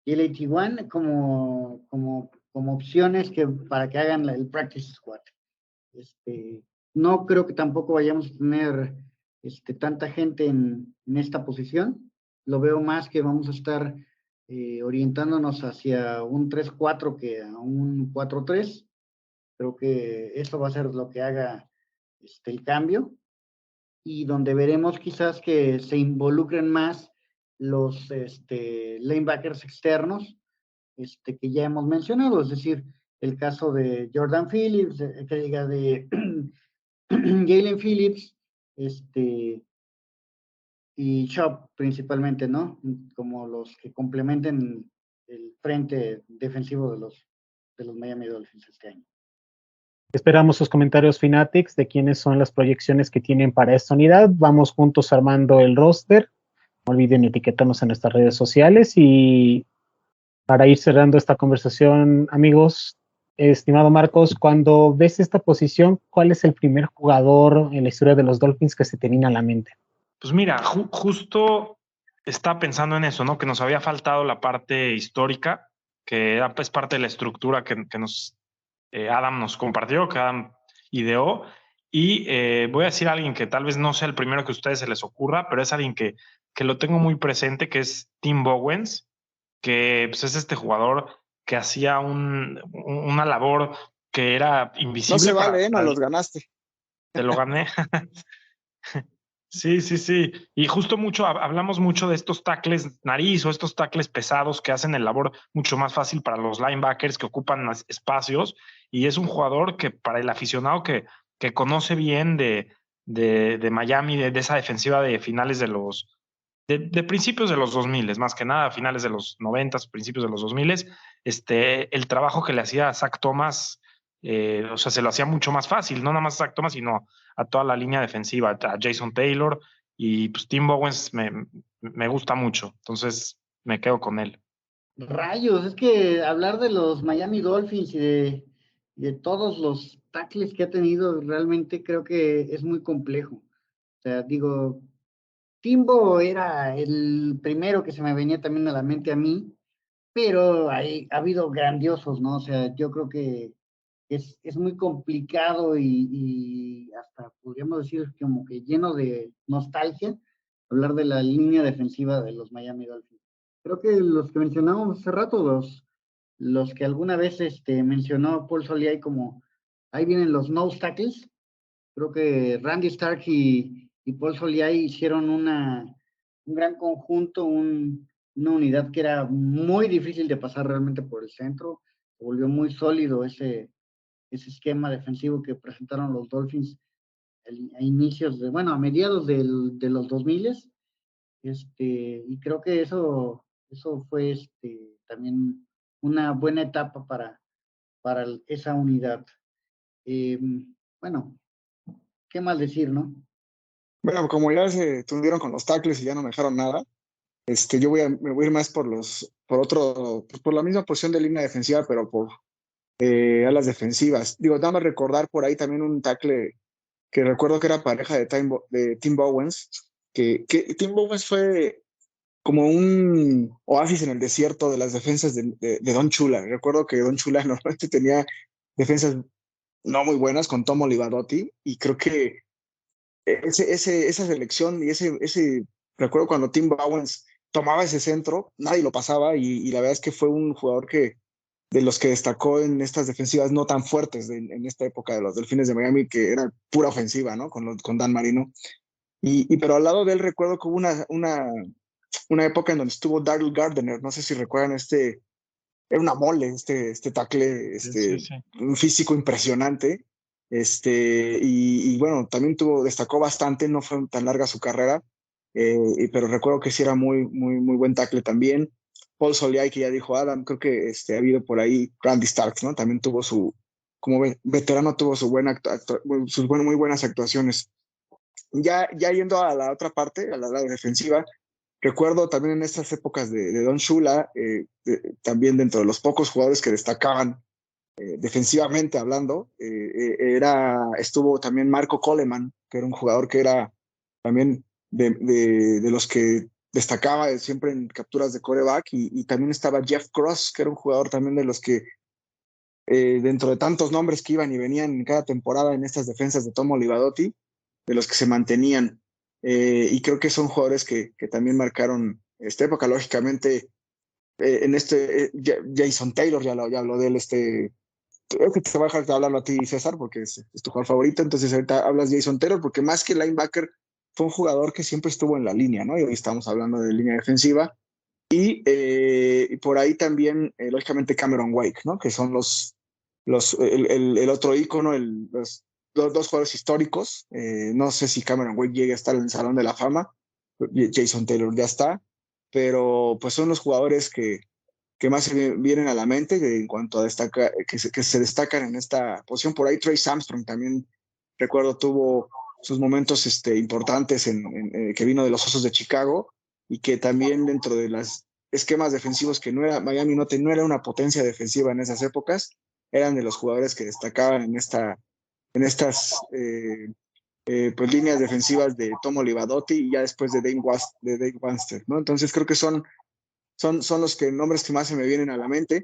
LAT1 como opciones para que hagan el practice squad. No creo que tampoco vayamos a tener tanta gente en esta posición. Lo veo más que vamos a estar orientándonos hacia un 3-4 que a un 4-3. Creo que eso va a ser lo que haga el cambio y donde veremos quizás que se involucren más los linebackers externos que ya hemos mencionado, es decir, el caso de Jordan Phillips, que diga de Jalen Phillips, y Chop principalmente, ¿no? Como los que complementen el frente defensivo de los Miami Dolphins este año. Esperamos sus comentarios Fanatics de quiénes son las proyecciones que tienen para esta unidad. Vamos juntos armando el roster. No olviden etiquetarnos en nuestras redes sociales. Y para ir cerrando esta conversación, amigos, estimado Marcos, cuando ves esta posición, ¿cuál es el primer jugador en la historia de los Dolphins que se te viene a la mente? Pues mira, justo estaba pensando en eso, ¿no? Que nos había faltado la parte histórica, que era pues parte de la estructura que Adam nos compartió, que Adam ideó. Y voy a decir a alguien que tal vez no sea el primero que a ustedes se les ocurra, pero es alguien que lo tengo muy presente, que es Tim Bowens, que pues, es este jugador que hacía una labor que era invisible. No se vale, no los ganaste. Te lo gané. Sí, sí, sí. Y justo hablamos mucho de estos tackles nariz o estos tackles pesados que hacen el labor mucho más fácil para los linebackers que ocupan más espacios. Y es un jugador que para el aficionado que conoce bien de Miami, de esa defensiva de finales de principios de los 2000, más que nada, finales de los 90, principios de los 2000, el trabajo que le hacía a Zach Thomas, o sea, se lo hacía mucho más fácil, no nada más a Zach Thomas, sino a toda la línea defensiva, a Jason Taylor, y pues Tim Bowens me gusta mucho, entonces me quedo con él. Rayos, es que hablar de los Miami Dolphins y de todos los tackles que ha tenido, realmente creo que es muy complejo. O sea, digo, Timbo era el primero que se me venía también a la mente a mí, pero ha habido grandiosos, ¿no? O sea, yo creo que es muy complicado y hasta podríamos decir como que lleno de nostalgia hablar de la línea defensiva de los Miami Dolphins. Creo que los que mencionábamos hace rato, los que alguna vez mencionó Paul Soliay como ahí vienen los nose tackles. Creo que Randy Stark y Paul Soliay hicieron un gran conjunto, una unidad que era muy difícil de pasar realmente por el centro. Se volvió muy sólido ese esquema defensivo que presentaron los Dolphins a inicios a mediados de los 2000, y creo que eso fue también una buena etapa para esa unidad. Bueno, ¿qué más decir, no? Bueno, como ya se tundieron con los tackles y ya no me dejaron nada, me voy a ir más por la misma posición de línea defensiva, pero por alas defensivas. Digo, nada más recordar por ahí también un tackle que recuerdo que era pareja de Tim Bowens, que Tim Bowens fue como un oasis en el desierto de las defensas de Don Chula. Recuerdo que Don Chula normalmente tenía defensas no muy buenas con Tom Olivadotti, y creo que esa selección y recuerdo cuando Tim Bowens tomaba ese centro, nadie lo pasaba, y la verdad es que fue un jugador de los que destacó en estas defensivas no tan fuertes en esta época de los Delfines de Miami, que era pura ofensiva, ¿no? Con Dan Marino. Pero al lado de él recuerdo que hubo una época en donde estuvo Daryl Gardner, no sé si recuerdan era una mole, este tackle, Sí. un físico impresionante, y bueno, también destacó bastante, no fue tan larga su carrera, pero recuerdo que sí era muy, muy, muy buen tackle también. Paul Soliay, que ya dijo Adam, creo que ha habido por ahí Randy Starks, ¿no? También como veterano tuvo sus muy buenas actuaciones. Ya yendo a la otra parte, a la defensiva, recuerdo también en estas épocas de Don Shula, también dentro de los pocos jugadores que destacaban defensivamente hablando, estuvo también Marco Coleman, que era un jugador que era también de los que destacaba siempre en capturas de quarterback, y también estaba Jeff Cross, que era un jugador también de los que dentro de tantos nombres que iban y venían en cada temporada en estas defensas de Tom Olivadotti, de los que se mantenían. Y creo que son jugadores que también marcaron esta época. Lógicamente, Jason Taylor, ya habló de él, creo que te voy a dejar de hablarlo a ti, César, porque es tu jugador favorito. Entonces ahorita hablas de Jason Taylor, porque más que linebacker, fue un jugador que siempre estuvo en la línea, ¿no? Y hoy estamos hablando de línea defensiva. Y por ahí también, lógicamente, Cameron Wake, ¿no? Que son el otro ícono, los dos jugadores históricos. No sé si Cameron Wake llegue a estar en el Salón de la Fama, Jason Taylor ya está, pero pues son los jugadores que más se vienen a la mente en cuanto a destacar, que se destacan en esta posición. Por ahí Trace Armstrong también, recuerdo, tuvo sus momentos importantes que vino de los Osos de Chicago, y que también dentro de los esquemas defensivos, que Miami no era una potencia defensiva en esas épocas, eran de los jugadores que destacaban en estas pues líneas defensivas de Tom Olivadotti, y ya después de Dave Webster, ¿no? Entonces creo que son los nombres que más se me vienen a la mente.